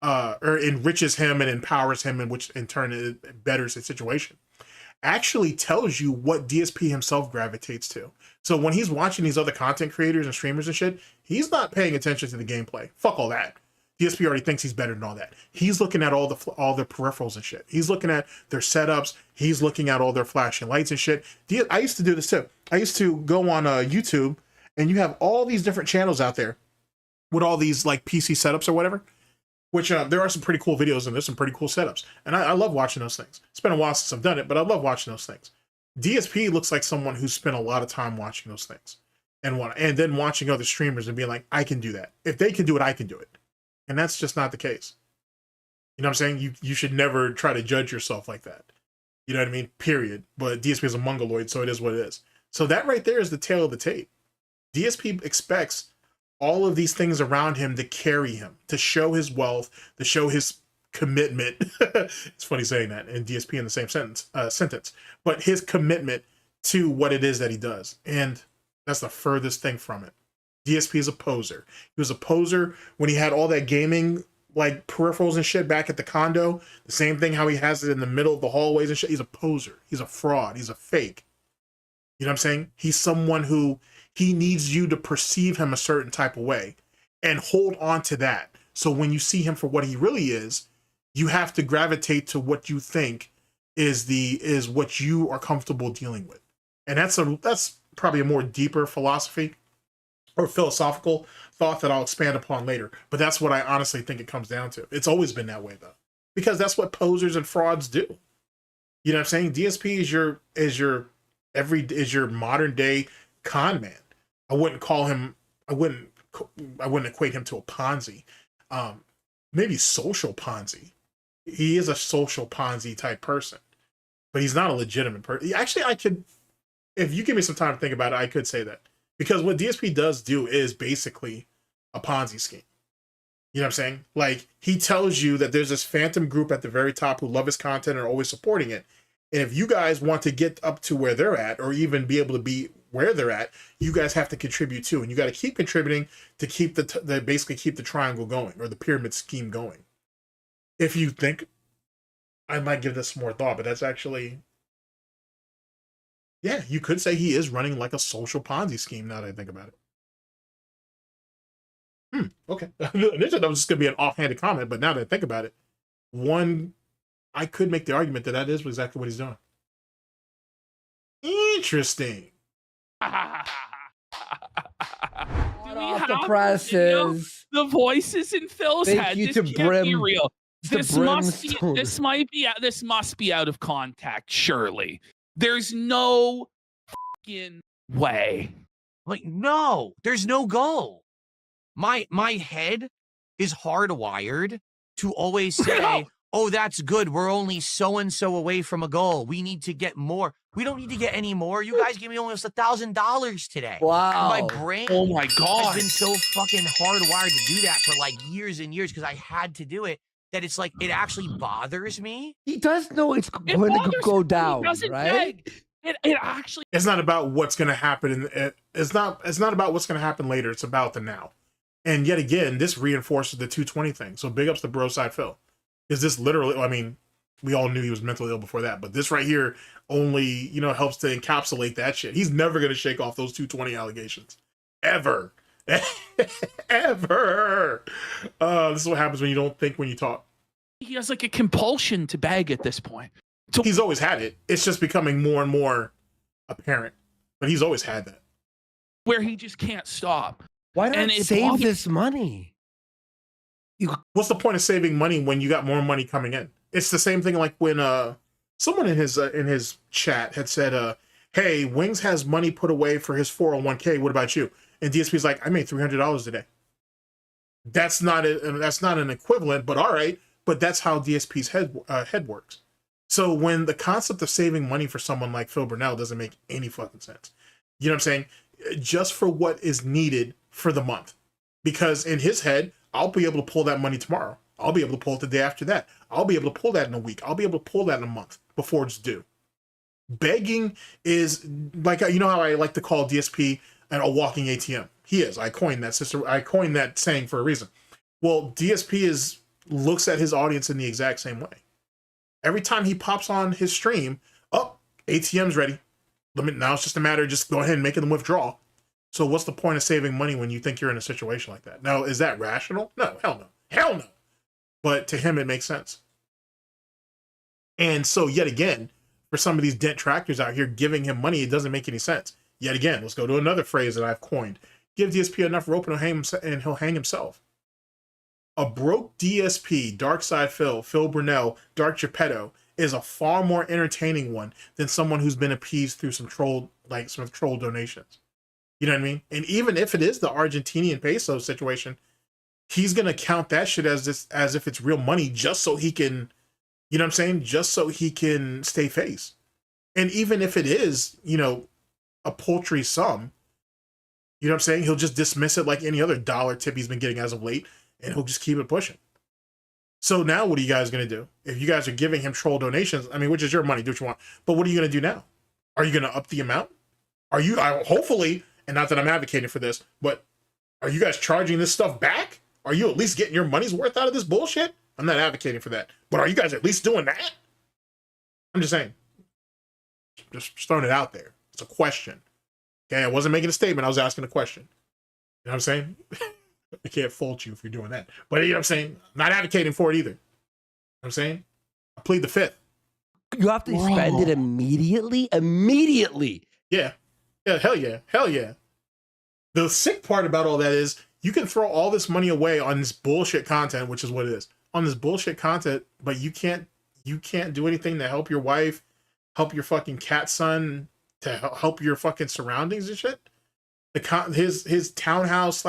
or enriches him and empowers him, and which in turn it betters his situation, actually tells you what DSP himself gravitates to. So when he's watching these other content creators and streamers and shit, he's not paying attention to the gameplay. Fuck all that. DSP already thinks he's better than all that. He's looking at all their peripherals and shit. He's looking at their setups. He's looking at all their flashing lights and shit. I used to do this too. I used to go on YouTube, and you have all these different channels out there with all these like PC setups or whatever, which there are some pretty cool videos and there's some pretty cool setups. And I love watching those things. It's been a while since I've done it, but I love watching those things. DSP looks like someone who spent a lot of time watching those things and then watching other streamers and being like, I can do that. If they can do it, I can do it. And that's just not the case. You know what I'm saying? You should never try to judge yourself like that. You know what I mean? Period. But DSP is a mongoloid, so it is what it is. So that right there is the tail of the tape. DSP expects all of these things around him to carry him, to show his wealth, to show his commitment. It's funny saying that and DSP in the same sentence, but his commitment to what it is that he does. And that's the furthest thing from it. DSP is a poser. He was a poser when he had all that gaming like peripherals and shit back at the condo. The same thing how he has it in the middle of the hallways and shit. He's a poser. He's a fraud. He's a fake. You know what I'm saying? He's someone who he needs you to perceive him a certain type of way and hold on to that. So when you see him for what he really is, you have to gravitate to what you think is what you are comfortable dealing with. And that's probably a more deeper philosophy or philosophical thought that I'll expand upon later. But that's what I honestly think it comes down to. It's always been that way though, because that's what posers and frauds do. You know what I'm saying? DSP is your modern day con man. I wouldn't equate him to a Ponzi. Maybe social Ponzi. He is a social Ponzi type person, but he's not a legitimate person. Actually, if you give me some time to think about it, I could say that. Because what DSP does do is basically a Ponzi scheme. You know what I'm saying? Like, he tells you that there's this phantom group at the very top who love his content and are always supporting it. And if you guys want to get up to where they're at, or even be able to be where they're at, you guys have to contribute too. And you got to keep contributing to keep basically keep the triangle going, or the pyramid scheme going. If you think, I might give this more thought, but that's actually, yeah, you could say he is running like a social Ponzi scheme now that I think about it. Okay. Initially, that was just going to be an offhanded comment, but now that I think about it, I could make the argument that is exactly what he's doing. Interesting. The presses. The voices in Phil's head. This can't be real. This must be out of context, surely. There's no fucking way. Like, no, there's no goal. My head is hardwired to always say, oh, that's good. We're only so-and-so away from a goal. We need to get more. We don't need to get any more. You guys gave me almost $1,000 today. Wow. And my brain has been so fucking hardwired to do that for like years and years because I had to do it, that it's like, it actually bothers me. He does know it's going to go down, right? It actually... It's not about what's going to happen. It's not about what's going to happen later. It's about the now. And yet again, this reinforces the 220 thing. So big ups to Bro Side Phil. Is this literally, I mean, we all knew he was mentally ill before that, but this right here only, helps to encapsulate that shit. He's never going to shake off those 220 allegations. Ever. Ever. This is what happens when you don't think when you talk. He has like a compulsion to beg at this point. He's always had it. It's just becoming more and more apparent. But he's always had that. Where he just can't stop. Why not And it save bothers- this money? What's the point of saving money when you got more money coming in? It's the same thing like when someone in his chat had said, hey, Wings has money put away for his 401k. What about you? And DSP's like, I made $300 today. That's not an equivalent, but all right. But that's how DSP's head works. So when the concept of saving money for someone like Phil Burnell doesn't make any fucking sense. You know what I'm saying? Just for what is needed for the month. Because in his head, I'll be able to pull that money tomorrow. I'll be able to pull it the day after that. I'll be able to pull that in a week. I'll be able to pull that in a month before it's due. Begging is like, you know how I like to call DSP a walking ATM. He is. I coined that saying for a reason. Well, DSP looks at his audience in the exact same way. Every time he pops on his stream, ATM's ready. Now it's just a matter of just go ahead and make them withdraw. So what's the point of saving money when you think you're in a situation like that? Now, is that rational? No, hell no. Hell no. But to him, it makes sense. And so yet again, for some of these dent tractors out here giving him money, it doesn't make any sense. Yet again, let's go to another phrase that I've coined. Give DSP enough rope and he'll hang himself. A broke DSP, Darkside Phil Burnell, Dark Geppetto, is a far more entertaining one than someone who's been appeased through some troll donations. You know what I mean? And even if it is the Argentinian peso situation, he's gonna count that shit as if it's real money just so he can, you know what I'm saying? Just so he can stay face. And even if it is, a paltry sum, you know what I'm saying? He'll just dismiss it like any other dollar tip he's been getting as of late, and he'll just keep it pushing. So now what are you guys going to do? If you guys are giving him troll donations, which is your money, do what you want. But what are you going to do now? Are you going to up the amount? Are you, hopefully, and not that I'm advocating for this, but are you guys charging this stuff back? Are you at least getting your money's worth out of this bullshit? I'm not advocating for that. But are you guys at least doing that? I'm just saying. Just throwing it out there. It's a question. Okay, I wasn't making a statement. I was asking a question. You know what I'm saying? I can't fault you if you're doing that. But you know what I'm saying? I'm not advocating for it either. You know what I'm saying? I plead the fifth. You have to spend it immediately? Immediately. Yeah. Yeah, hell yeah. Hell yeah. The sick part about all that is you can throw all this money away on this bullshit content, which is what it is. On this bullshit content, but you can't do anything to help your wife, help your fucking cat son, to help your fucking surroundings and shit. His townhouse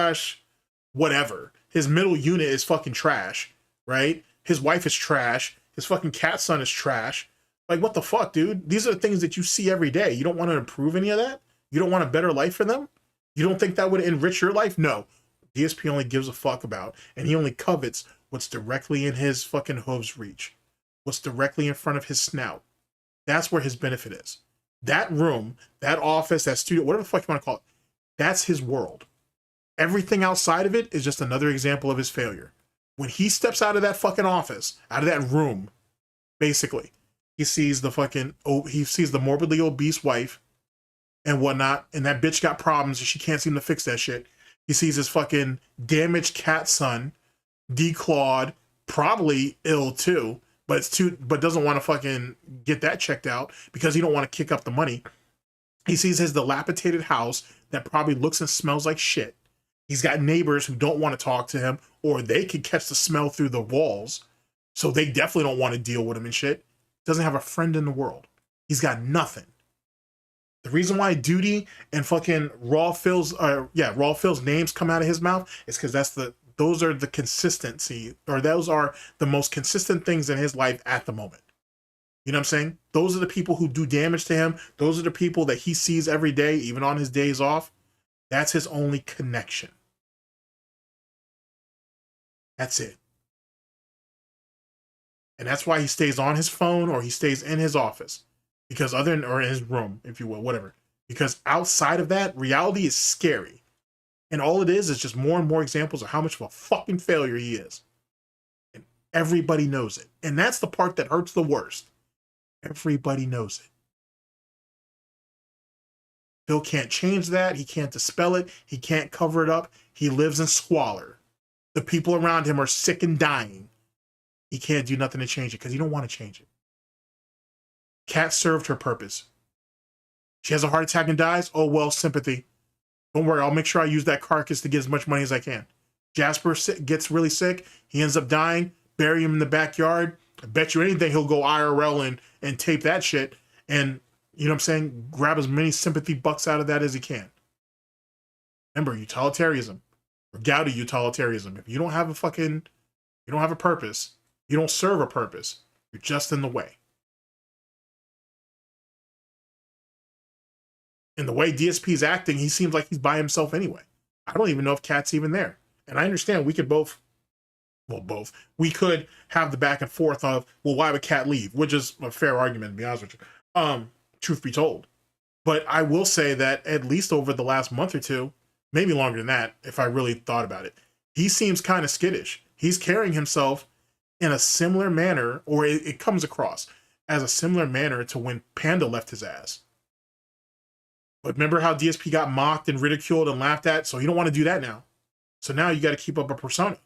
/ whatever, his middle unit is fucking trash, right? His wife is trash. His fucking cat son is trash. Like, what the fuck, dude? These are the things that you see every day. You don't want to improve any of that? You don't want a better life for them? You don't think that would enrich your life? No. DSP only gives a fuck about, and he only covets what's directly in his fucking hooves reach. What's directly in front of his snout. That's where his benefit is. That room, that office, that studio, whatever the fuck you want to call it, that's his world. Everything outside of it is just another example of his failure. When he steps out of that fucking office, out of that room, basically, he sees the morbidly obese wife and whatnot, and that bitch got problems and she can't seem to fix that shit. He sees his fucking damaged cat son, declawed, probably ill too, but doesn't want to fucking get that checked out because he don't want to kick up the money. He sees his dilapidated house that probably looks and smells like shit. He's got neighbors who don't want to talk to him, or they can catch the smell through the walls, so they definitely don't want to deal with him and shit. Doesn't have a friend in the world. He's got nothing. The reason why Duty and fucking Raw Phil's names come out of his mouth is because those are the consistency, or those are the most consistent things in his life at the moment. You know what I'm saying? Those are the people who do damage to him. Those are the people that he sees every day, even on his days off. That's his only connection. That's it. And that's why he stays on his phone or he stays in his office. Or in his room, if you will, whatever. Because outside of that, reality is scary. And all it is just more and more examples of how much of a fucking failure he is. And everybody knows it. And that's the part that hurts the worst. Everybody knows it. Phil can't change that. He can't dispel it. He can't cover it up. He lives in squalor. The people around him are sick and dying. He can't do nothing to change it because he don't want to change it. Kat served her purpose. She has a heart attack and dies. Oh, well, sympathy. Don't worry. I'll make sure I use that carcass to get as much money as I can. Jasper gets really sick. He ends up dying. Bury him in the backyard. I bet you anything he'll go IRL and tape that shit. And, you know what I'm saying, grab as many sympathy bucks out of that as he can. Remember, utilitarianism. Or Gouty utilitarianism. If you don't have a purpose, you don't serve a purpose, you're just in the way. And the way DSP is acting, he seems like he's by himself anyway. I don't even know if Kat's even there. And I understand we could we could have the back and forth of, well, why would Kat leave? Which is a fair argument, to be honest with you. Truth be told. But I will say that at least over the last month or two, maybe longer than that, if I really thought about it, he seems kind of skittish. He's carrying himself in a similar manner, or it comes across as a similar manner to when Panda left his ass. But remember how DSP got mocked and ridiculed and laughed at? So you don't want to do that now. So now you got to keep up a persona.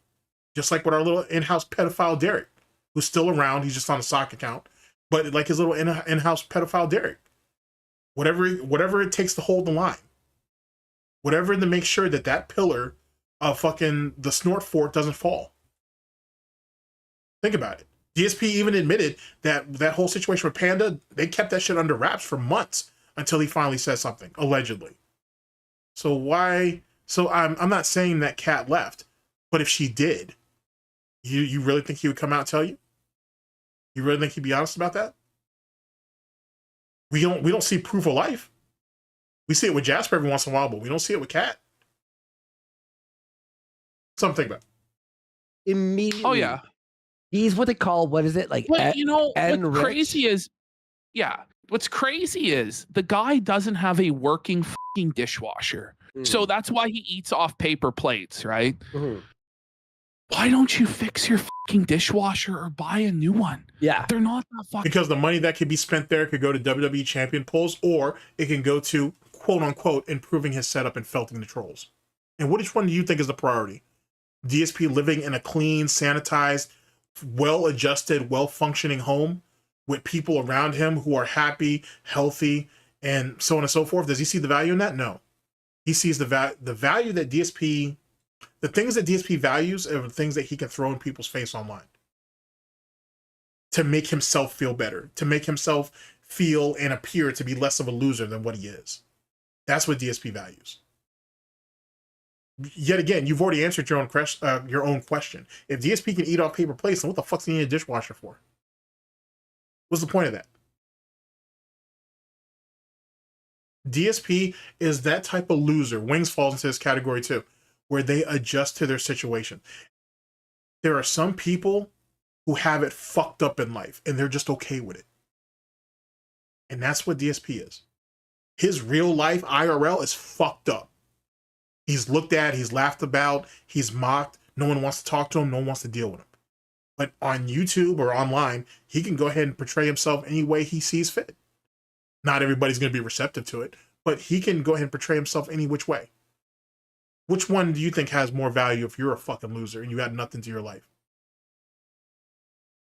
Just like with our little in-house pedophile Derek, who's still around. He's just on a sock account. But like his little in-house pedophile Derek. Whatever it takes to hold the line. Whatever to make sure that pillar of fucking the Snort fort doesn't fall. Think about it. DSP even admitted that whole situation with Panda, they kept that shit under wraps for months until he finally said something, allegedly. So why? So I'm not saying that Kat left, but if she did, you really think he would come out and tell you? You really think he'd be honest about that? We don't see proof of life. We see it with Jasper every once in a while, but we don't see it with Kat. Something about. Immediately. Oh yeah. He's what they call, what is it? Like, But you know, what's rich? crazy is, what's crazy is the guy doesn't have a working fucking dishwasher. So that's why he eats off paper plates, right? Mm-hmm. Why don't you fix your fucking dishwasher or buy a new one? Yeah. They're not that fucking... Because the money that could be spent there could go to WWE champion polls, or it can go to, quote unquote, improving his setup and felting the trolls. And which one do you think is the priority? DSP living in a clean, sanitized, well-adjusted, well-functioning home with people around him who are happy, healthy, and so on and so forth. Does he see the value in that? No. He sees the value that DSP, the things that DSP values are the things that he can throw in people's face online to make himself feel better, to make himself feel and appear to be less of a loser than what he is. That's what DSP values. Yet again, you've already answered your own question. If DSP can eat off paper plates, then what the fuck's he need a dishwasher for? What's the point of that? DSP is that type of loser. Wings falls into this category too, where they adjust to their situation. There are some people who have it fucked up in life and they're just okay with it. And that's what DSP is. His real life IRL is fucked up. He's looked at, he's laughed about, he's mocked. No one wants to talk to him. No one wants to deal with him. But on YouTube or online, he can go ahead and portray himself any way he sees fit. Not everybody's going to be receptive to it, but he can go ahead and portray himself any which way. Which one do you think has more value if you're a fucking loser and you had nothing to your life?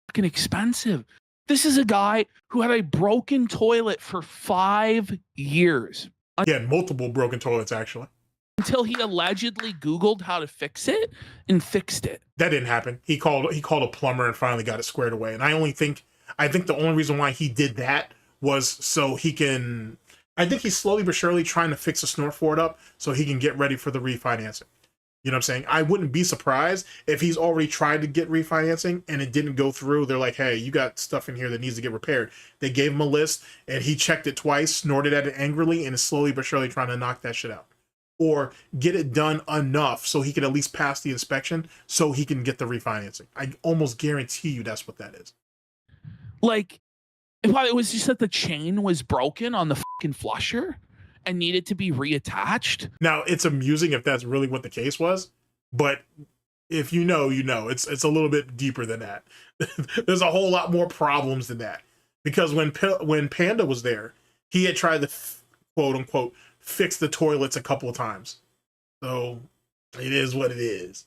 Fucking expensive. This is a guy who had a broken toilet for 5 years. He had multiple broken toilets, actually. Until he allegedly Googled how to fix it and fixed it. That didn't happen. He called a plumber and finally got it squared away. And I think the only reason why he did that was so he can, I think he's slowly but surely trying to fix the Snort Ford up so he can get ready for the refinancing. You know what I'm saying? I wouldn't be surprised if he's already tried to get refinancing and it didn't go through. They're like, hey, you got stuff in here that needs to get repaired. They gave him a list and he checked it twice, snorted at it angrily, and is slowly but surely trying to knock that shit out. Or get it done enough so he can at least pass the inspection so he can get the refinancing. I almost guarantee you that's what that is. Like, if it was just that the chain was broken on the fucking flusher and needed to be reattached. Now, it's amusing if that's really what the case was, but if you know, you know. It's a little bit deeper than that. There's a whole lot more problems than that. Because when Panda was there, he had tried to, quote unquote, fixed the toilets a couple of times. So it is what it is.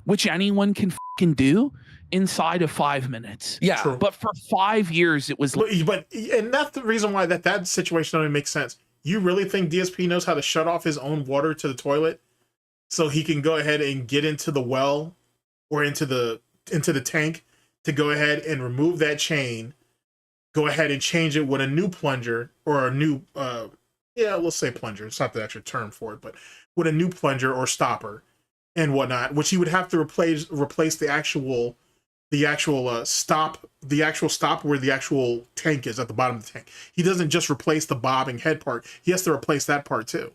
Which anyone can fucking do inside of 5 minutes. Yeah. True. But for 5 years, it was But and that's the reason why that situation only makes sense. You really think DSP knows how to shut off his own water to the toilet so he can go ahead and get into the well or into the tank to go ahead and remove that chain, go ahead and change it with a new plunger or a new let's say plunger. It's not the actual term for it, but with a new plunger or stopper and whatnot, which he would have to replace the actual stop where the actual tank is at the bottom of the tank. He doesn't just replace the bobbing head part. He has to replace that part too.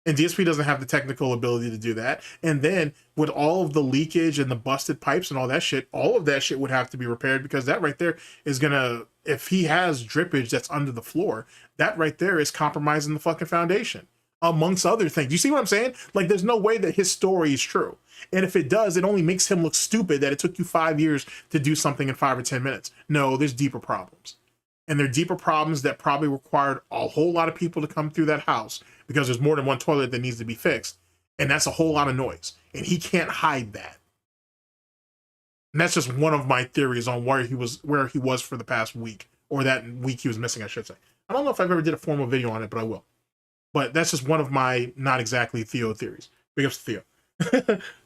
And DSP doesn't have the technical ability to do that. And then with all of the leakage and the busted pipes and all that shit, all of that shit would have to be repaired, because that right there is gonna, if he has drippage that's under the floor, that right there is compromising the fucking foundation, amongst other things. You see what I'm saying? Like, there's no way that his story is true. And if it does, it only makes him look stupid that it took you 5 years to do something in 5 or 10 minutes. No, there's deeper problems. And they're deeper problems that probably required a whole lot of people to come through that house, because there's more than one toilet that needs to be fixed. And that's a whole lot of noise. And he can't hide that. And that's just one of my theories on where he was for the past week, or that week he was missing, I should say. I don't know if I've ever did a formal video on it, but I will. But that's just one of my not exactly Theo theories. Big ups to Theo.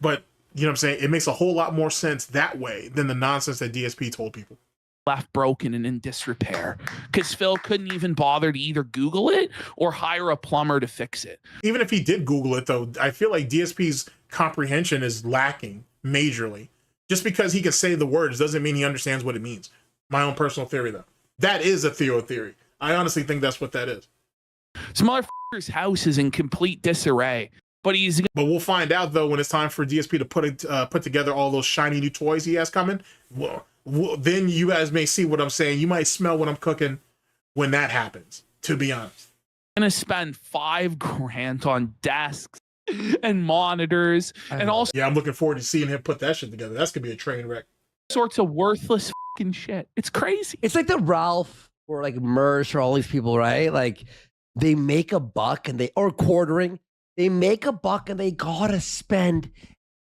But, you know what I'm saying? It makes a whole lot more sense that way than the nonsense that DSP told people. left broken and in disrepair, because Phil couldn't even bother to either Google it or hire a plumber to fix it. Even if he did Google it, though, I feel like DSP's comprehension is lacking majorly. Just because he can say the words doesn't mean he understands what it means. My own personal theory, though. That is a Theo theory. I honestly think that's what that is. This motherfucker's house is in complete disarray, but we'll find out, though, when it's time for DSP to put together all those shiny new toys he has coming. Well, then you guys may see what I'm saying. You might smell what I'm cooking when that happens, to be honest. gonna spend $5,000 on desks and monitors and all I'm looking forward to seeing him put that shit together. That's gonna be a train wreck. sorts of worthless fucking shit. It's crazy. It's like the Ralph or like Mersh or all these people, right? Like they make a buck or quartering. They make a buck and they gotta spend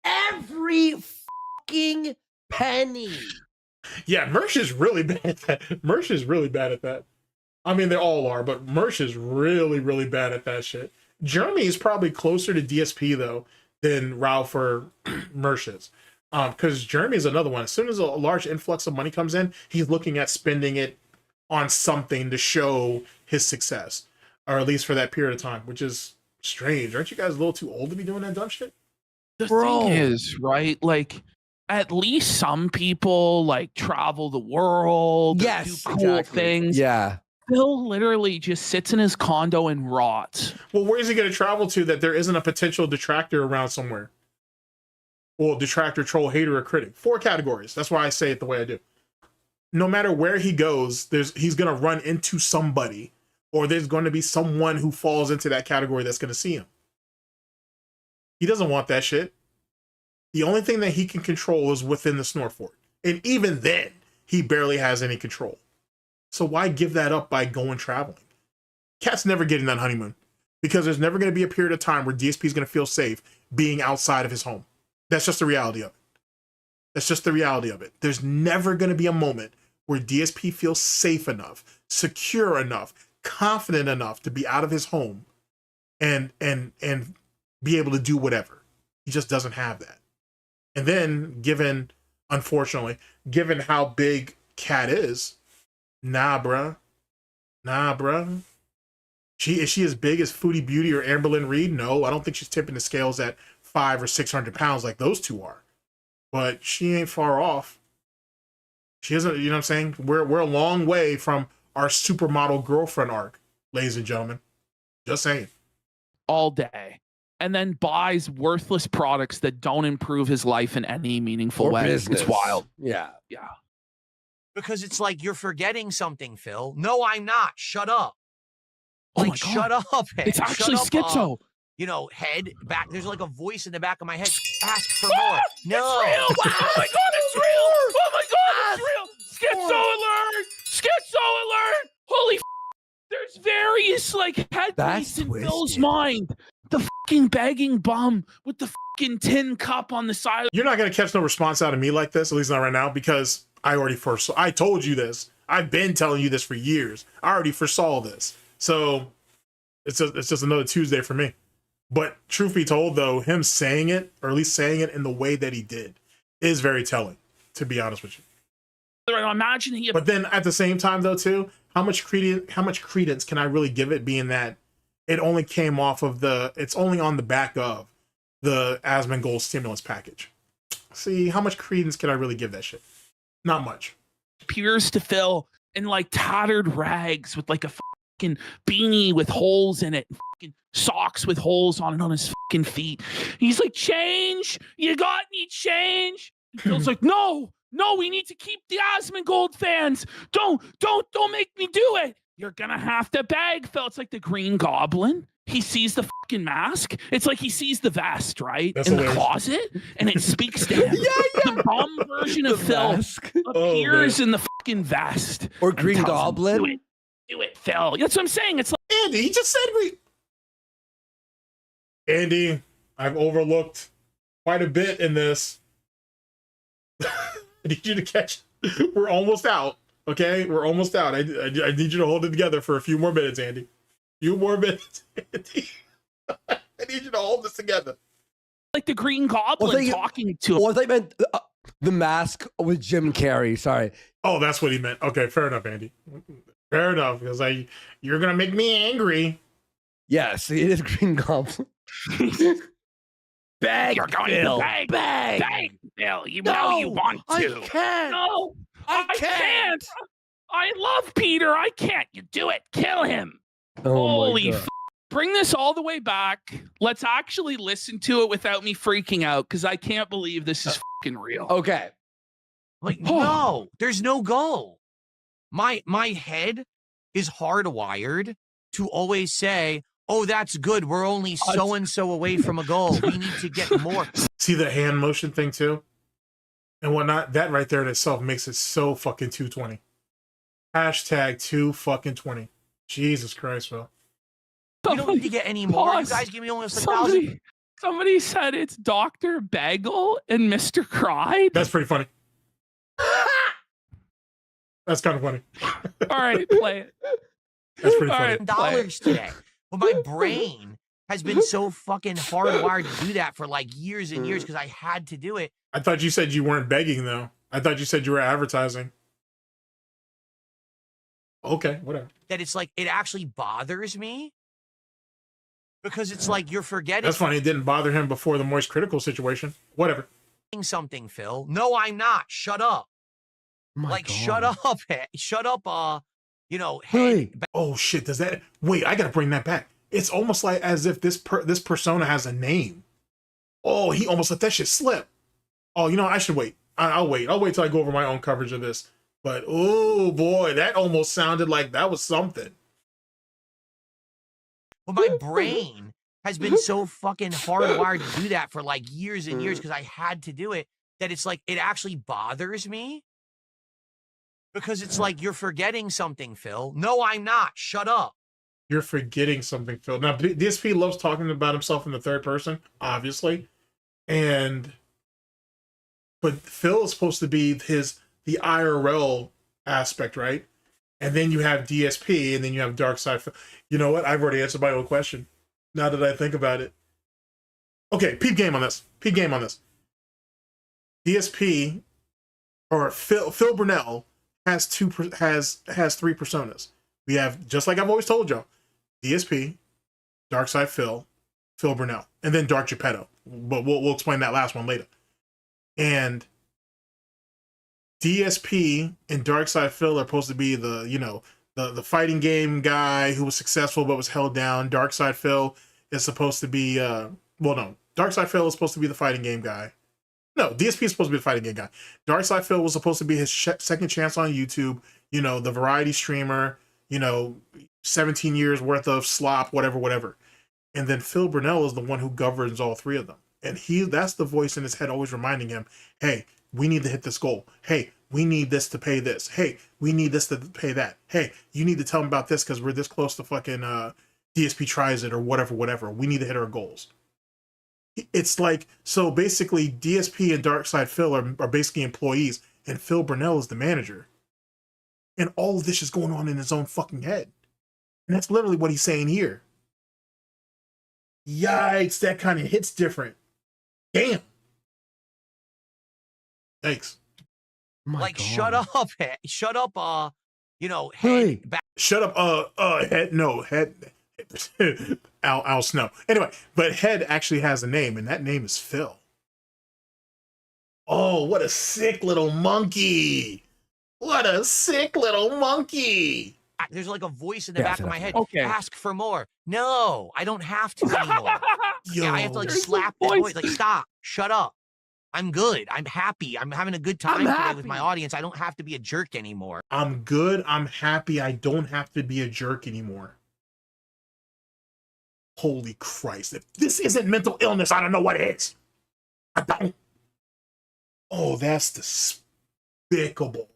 every fucking penny. Yeah, Mersh is really bad at that. Mersh is really bad at that. I mean, they all are, but Mersh is really, really bad at that shit. Jeremy is probably closer to DSP, though, than Ralph or Mersh is. Because Jeremy is another one. As soon as a large influx of money comes in, he's looking at spending it on something to show his success, or at least for that period of time, which is strange. Aren't you guys a little too old to be doing that dumb shit? The thing is, right, like, at least some people like travel the world, do cool things. Yeah. Bill literally just sits in his condo and rots. Well, where is he going to travel to that there isn't a potential detractor around somewhere? Well, detractor, troll, hater, or critic. 4 categories. That's why I say it the way I do. No matter where he goes, he's going to run into somebody, or there's going to be someone who falls into that category that's going to see him. He doesn't want that shit. The only thing that he can control is within the Snort fort. And even then, he barely has any control. So why give that up by going traveling? Cat's never getting that honeymoon, because there's never going to be a period of time where DSP is going to feel safe being outside of his home. That's just the reality of it. That's just the reality of it. There's never going to be a moment where DSP feels safe enough, secure enough, confident enough to be out of his home and be able to do whatever. He just doesn't have that. And then, unfortunately, given how big Cat is, nah, bruh. Is she as big as Foodie Beauty or Amberlynn Reed? No, I don't think she's tipping the scales at 500 or 600 pounds like those two are. But she ain't far off. She isn't, you know what I'm saying? We're a long way from our supermodel girlfriend arc, ladies and gentlemen. Just saying. All day. And then buys worthless products that don't improve his life in any meaningful way. Business. It's wild. Yeah. Yeah. Because it's like you're forgetting something, Phil. No, I'm not. Shut up. Oh Like, my God. shut up, head. It's actually Shut up, schizo. Head back. There's like a voice in the back of my head. Ask for more. No. It's real. Oh my God, it's real. Oh my God, it's real. Schizo alert. Schizo alert. Holy there's very these like That's headpiece in Phil's twisted. mind. The fucking begging bum with the fucking tin cup on the side. You're not gonna catch no response out of me like this, at least not right now, because I already foresaw. I told you this. I've been telling you this for years. I already foresaw this. So it's just another Tuesday for me. But truth be told, though, him saying it, or at least saying it in the way that he did, is very telling, to be honest with you. Imagine he. But then at the same time, though, too, how much credence can I really give it, being that it only came off of it's only on the back of the Asmongold stimulus package. See, how much credence can I really give that shit? Not much. Appears to Phil in like tattered rags with like a fucking beanie with holes in it, fucking socks with holes on it on his fucking feet. He's like, change? You got any change? And Phil's like, no, we need to keep the Asmongold fans. Don't make me do it. You're gonna have to beg, Phil. It's like the Green Goblin. He sees the fucking mask. It's like he sees the vest, right? That's in hilarious. the closet, and it speaks to him. The bum version of Phil appears in the fucking vest. Or and Green tells him, Goblin. Do it, Phil. That's what I'm saying. It's like Andy, he just said Andy, I've overlooked quite a bit in this. I need you to catch. We're almost out. Okay, we're almost out. I need you to hold it together for a few more minutes, Andy. Few more minutes, Andy. I need you to hold this together. like the Green Goblin talking to him. Or they meant the mask with Jim Carrey. Sorry. Oh, that's what he meant. Okay, fair enough, Andy. Fair enough, because you're gonna make me angry. Yes, it is Green Goblin. Bag, You're going Bill. to beg, Bag. beg, Bill. You know you want to. I can't. No, I I can't. I love Peter. I can't. You do it. Kill him. Oh Holy my God. Bring this all the way back. Let's actually listen to it without me freaking out, because I can't believe this is fucking real. Okay. Like, no, there's no goal. My head is hardwired to always say, oh, that's good. We're only so-and-so away from a goal. We need to get more. See the hand motion thing too? And whatnot? That right there in itself makes it so fucking 220. Hashtag 2 Jesus Christ, Phil. We don't need to get any more. You guys give me almost 1,000. Somebody said it's Dr. Bagel and Mr. Cried. That's pretty funny. That's kind of funny. All right, play it. That's pretty All funny. right. $10 today. But my brain has been so fucking hardwired to do that for like years and years because I had to do it. I thought you said you weren't begging though. I thought you said you were advertising. Okay, whatever. That it's like, it actually bothers me because it's like you're forgetting That's funny. It didn't bother him before the Moist Critical situation. Whatever. something, Phil. No, I'm not. Shut up. Shut up. Shut up, Hey. Oh shit, does that wait, I gotta bring that back. It's almost like as if this persona has a name. Oh, he almost let that shit slip. Oh, you know what? I should wait. I'll wait. I'll wait till I go over my own coverage of this. But oh boy, that almost sounded like that was something. Well, my brain has been so fucking hardwired to do that for like years and years because I had to do it, that it's like, it actually bothers me because it's like you're forgetting something, Phil. No, I'm not. Shut up. You're forgetting something, Phil. Now, DSP loves talking about himself in the third person, obviously. But Phil is supposed to be the IRL aspect, right? And then you have DSP, and then you have Dark Side. You know what? I've already answered my own question. Now that I think about it. Okay, peep game on this. DSP, or Phil Burnell, has three personas. We have, just like I've always told y'all, DSP, Dark Side Phil Burnell, and then Dark Geppetto. But we'll explain that last one later. And DSP and Dark Side Phil are supposed to be the fighting game guy who was successful but was held down. Dark Side Phil is supposed to be Dark Side Phil is supposed to be the fighting game guy. No, DSP is supposed to be the fighting game guy. Dark Side Phil was supposed to be his second chance on YouTube. The variety streamer. 17 years worth of slop, whatever. And then Phil Burnell is the one who governs all three of them. And that's the voice in his head always reminding him, hey, we need to hit this goal. Hey, we need this to pay this. Hey, we need this to pay that. Hey, you need to tell them about this because we're this close to fucking DSP tries it or whatever. We need to hit our goals. It's like, so basically DSP and Darkside Phil are basically employees, and Phil Burnell is the manager. And all of this is going on in his own fucking head. And that's literally what he's saying here. Yikes, that kind of hits different. Damn. Thanks. Like, shut up, shut up, you know, head back. Shut up, head. Al Snow. Anyway, but Head actually has a name, and that name is Phil. Oh, what a sick little monkey. What a sick little monkey. There's like a voice in the back of my head. Okay. Ask for more. No, I don't have to anymore. Yo, Yeah, I have to like there's slap a that voice. voice. Like, stop, shut up. I'm good. I'm happy. I'm having a good time today with my audience. I don't have to be a jerk anymore. I'm good. I'm happy. I don't have to be a jerk anymore. Holy Christ. If this isn't mental illness, I don't know what is. I don't. Oh, that's despicable.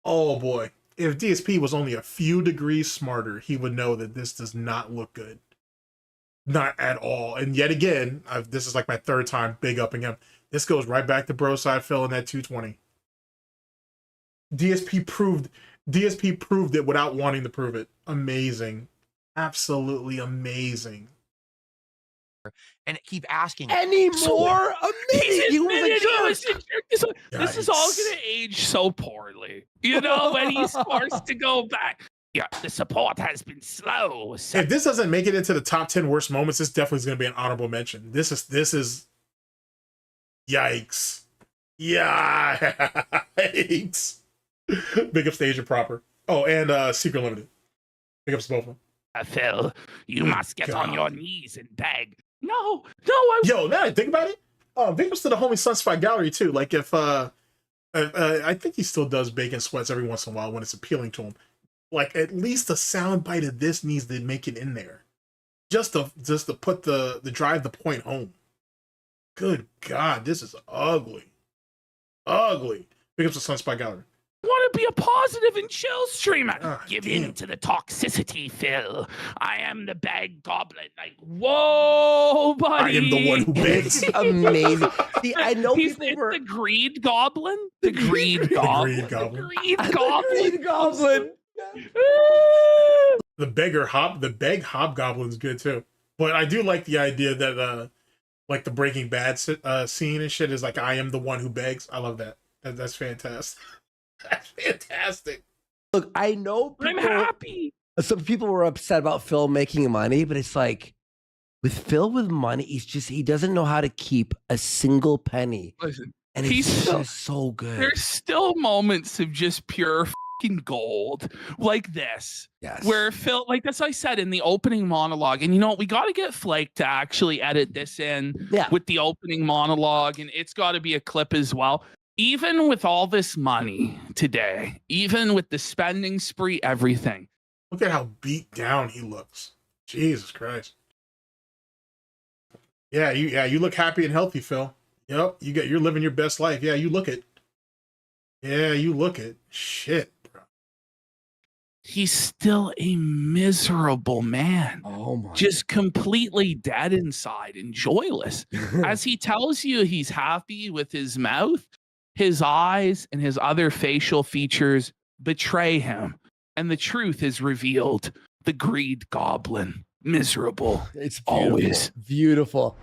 Oh boy. If DSP was only a few degrees smarter, he would know that this does not look good. Not at all. And yet again, this is like my third time big upping him. This goes right back to Broside Phil in that 220. DSP proved it without wanting to prove it. Amazing. Absolutely amazing. And keep asking. Any more? He's He was admitted he a was jerk. a jerk. This is all going to age so poorly. You know, when he's forced to go back. Yeah, the support has been slow. If this doesn't make it into the top 10 worst moments, this definitely is going to be an honorable mention. This is yikes. Yikes. Big up Stage and Proper. Oh, and Secret Limited. Big ups to both of them. Phil, you must get on God. your knees and beg. No, I Yo, now I think about it. Big ups to the homie Sunspot Gallery too. Like if I think he still does bacon sweats every once in a while when it's appealing to him. Like at least a sound bite of this needs to make it in there. Just to put the drive the point home. Good God, this is ugly. Ugly. Big ups to Sunspot Gallery. want to be a positive and chill streamer. Ah, Give damn. in to the toxicity, Phil. I am the bag goblin. Like, whoa, buddy. I am the one who begs. It's amazing. See, I know He's people were the greed goblin. The greed goblin. Greed goblin. The greed goblin. Green Goblin. The beg hobgoblin's good too. But I do like the idea that like the Breaking Bad scene and shit is like, I am the one who begs. I love that. That's fantastic. That's fantastic. Look, I know I'm people, happy. some people were upset about Phil making money, but it's like with Phil with money, he doesn't know how to keep a single penny. Listen, And he's it's still- just so good. there's still moments of just pure fucking gold like this. Yes. Where Phil, like as I said in the opening monologue, and you know, we got to get Flake to actually edit this in Yeah. with the opening monologue, and it's got to be a clip as well. Even with all this money today, even with the spending spree, everything. Look at how beat down he looks. Jesus Christ. Yeah, you look happy and healthy, Phil. Yep, you're living your best life. Yeah, you look it. Yeah, you look it. Shit, bro. He's still a miserable man. Oh my. Just completely dead inside and joyless. As he tells you he's happy with his mouth, his eyes and his other facial features betray him. And the truth is revealed. The greed goblin. Miserable. It's beautiful. Always. Beautiful.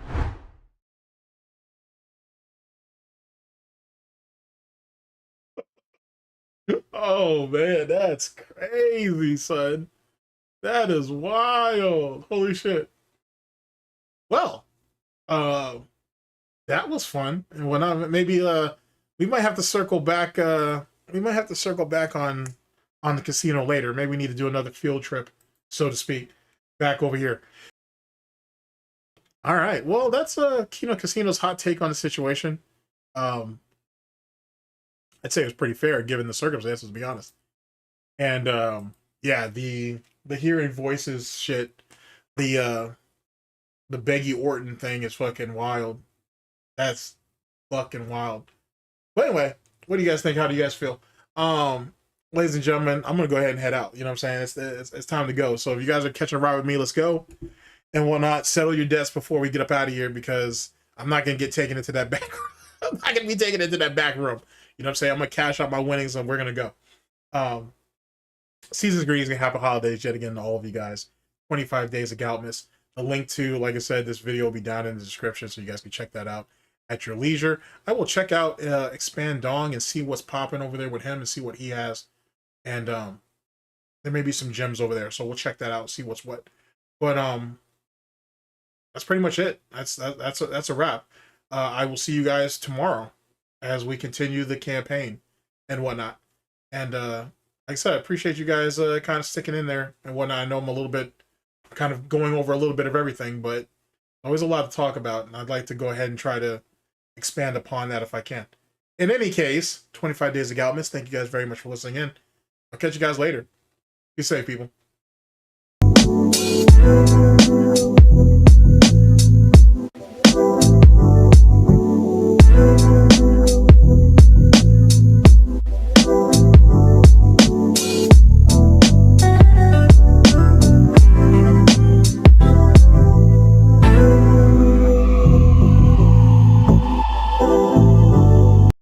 Oh man, that's crazy, son. That is wild. Holy shit. Well, that was fun. And when maybe we might have to circle back on the casino later. Maybe we need to do another field trip, so to speak, back over here. All right. Well, that's Kino Casino's hot take on the situation. I'd say it was pretty fair given the circumstances, to be honest. And yeah, the hearing voices shit, the Beggy Orton thing is fucking wild. That's fucking wild. But anyway, what do you guys think? How do you guys feel? Ladies and gentlemen, I'm gonna go ahead and head out. You know what I'm saying? It's time to go. So if you guys are catching a ride with me, let's go. And whatnot, settle your debts before we get up out of here, because I'm not gonna get taken into that back room. I'm not gonna be taken into that back room. You know what I'm saying? I'm gonna cash out my winnings and we're gonna go. Season's greetings and happy holidays yet again to all of you guys. 25 days of Goutmas. The link to, like I said, this video will be down in the description, so you guys can check that out at your leisure. I will check out Expand Dong and see what's popping over there with him and see what he has. And there may be some gems over there, so we'll check that out, see what's what. But that's pretty much it. That's a wrap. I will see you guys tomorrow as we continue the campaign and whatnot. And like I said, I appreciate you guys kind of sticking in there and whatnot. I know I'm a little bit kind of going over a little bit of everything, but always a lot to talk about, and I'd like to go ahead and try to expand upon that if I can. In any case, 25 days of Goutmas. Thank you guys very much for listening in. I'll catch you guys later. Be safe, people.